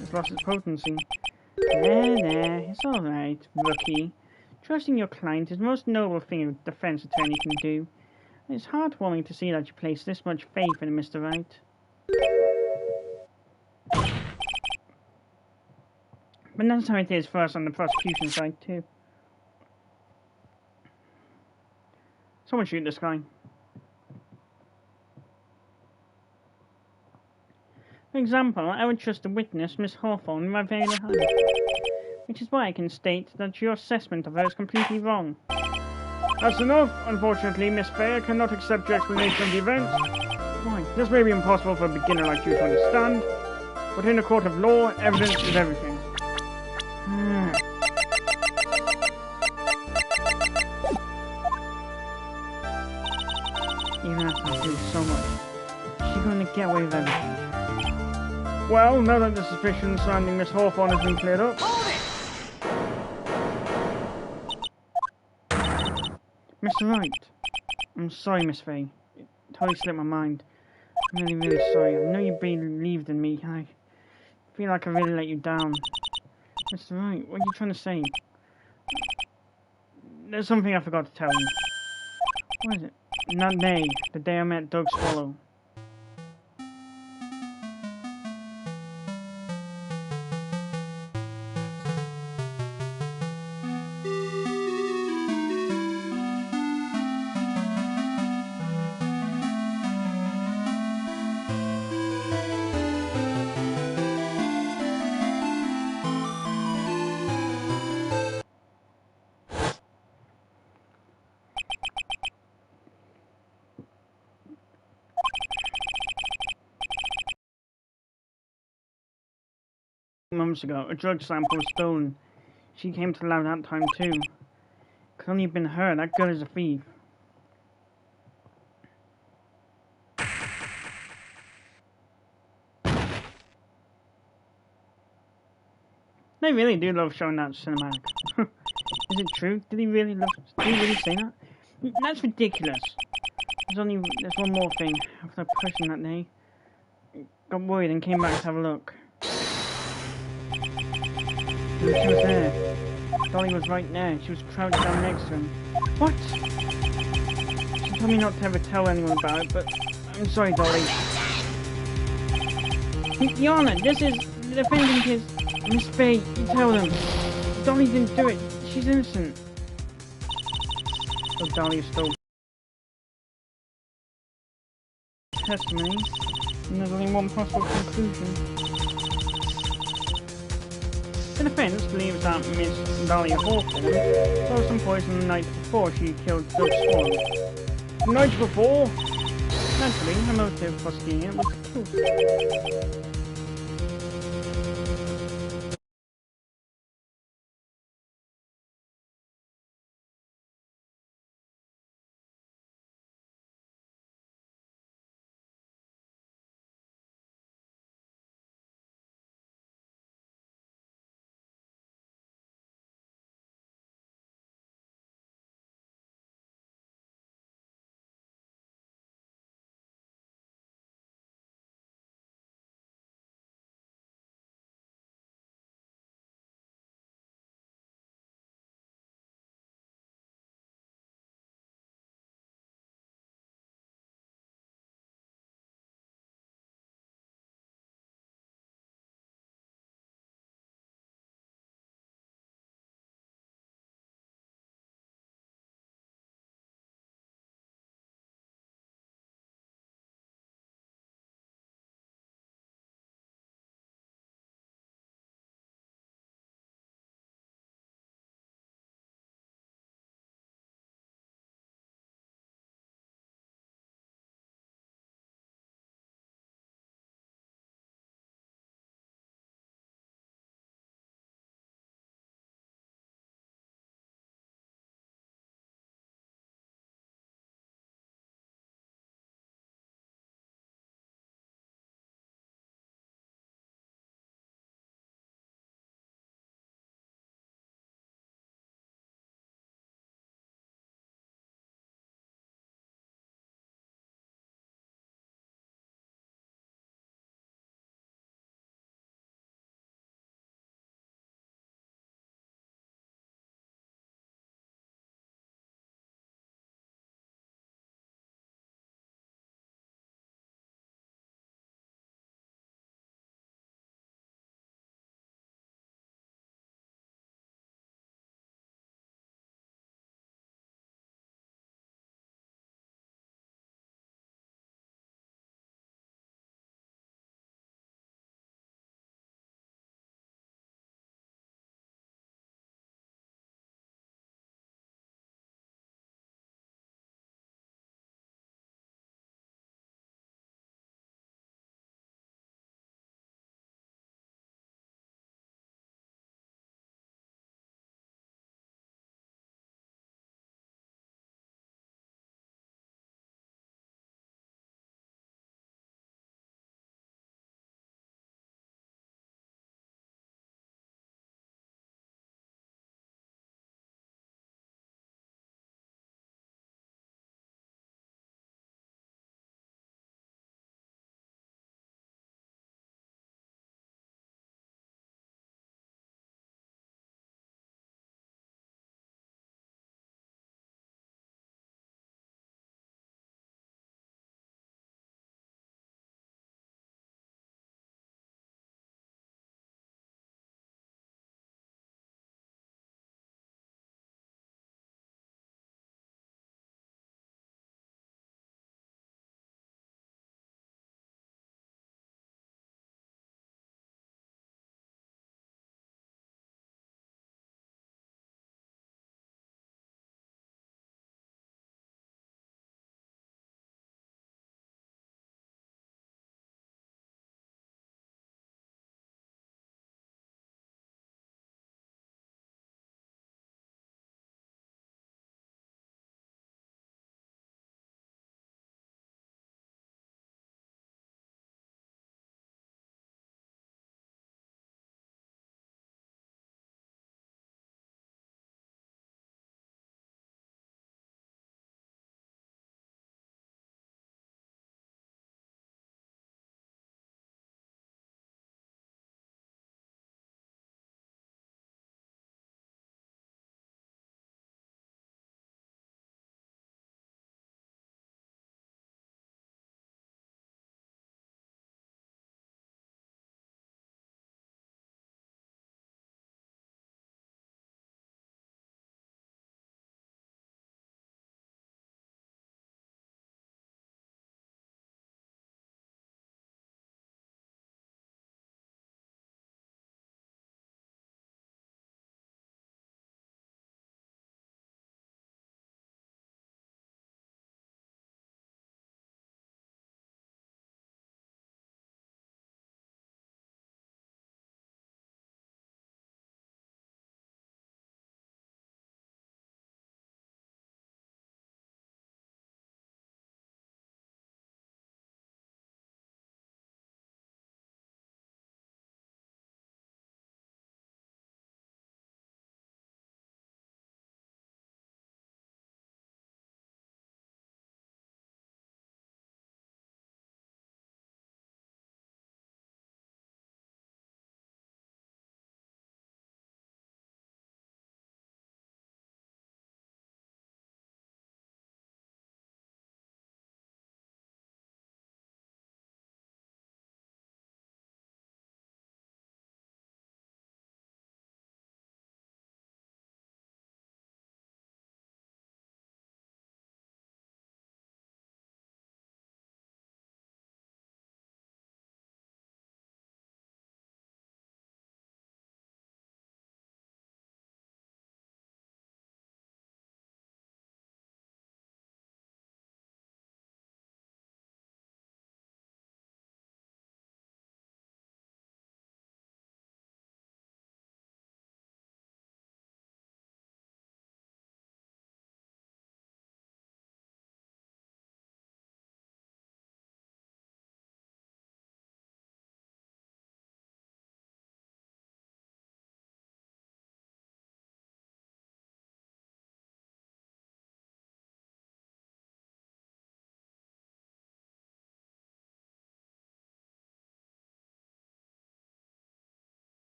It's lost its potency. There, it's alright, rookie. Trusting your client is the most noble thing a defense attorney can do. It's heartwarming to see that you place this much faith in Mr. Wright. But that's how it is for us on the prosecution side, too. Someone shoot this guy. For example, I would trust the witness, Miss Hawthorne, with my very hand. Which is why I can state that your assessment of her is completely wrong. That's enough. Unfortunately, Miss Faye, I cannot accept your explanation of the events. Why, this may be impossible for a beginner like you to understand, but in a court of law, evidence is everything. Even after I do so much, she's going to get away with everything. Well, now that the suspicion surrounding Miss Hawthorne has been cleared up... Mr. Wright, I'm sorry, Miss Faye. It totally slipped my mind. I'm really sorry. I know you believed in me. I feel like I really let you down. Mr. Wright, what are you trying to say? There's something I forgot to tell you. What is it? That day, the day I met Doug Swallow. Months ago, a drug sample was stolen. She came to the lab that time too. Could only have been her. That girl is a thief. They really do love showing that cinematic. Is it true? Did he really say that? That's ridiculous. There's one more thing. After pushing that day, got worried and came back to have a look. She was there. Dolly was right there. She was crouched down next to him. What? She told me not to ever tell anyone about it, but I'm sorry, Dolly. Yana, the defendant is Miss Faye. You tell them. Dolly didn't do it. She's innocent. So Dolly is still testimony, and there's only one possible conclusion. The defense believes that Miss Dahlia Hawthorne saw some poison the night before she killed Doug Swan. The night before? Naturally, her motive for stealing it was to kill.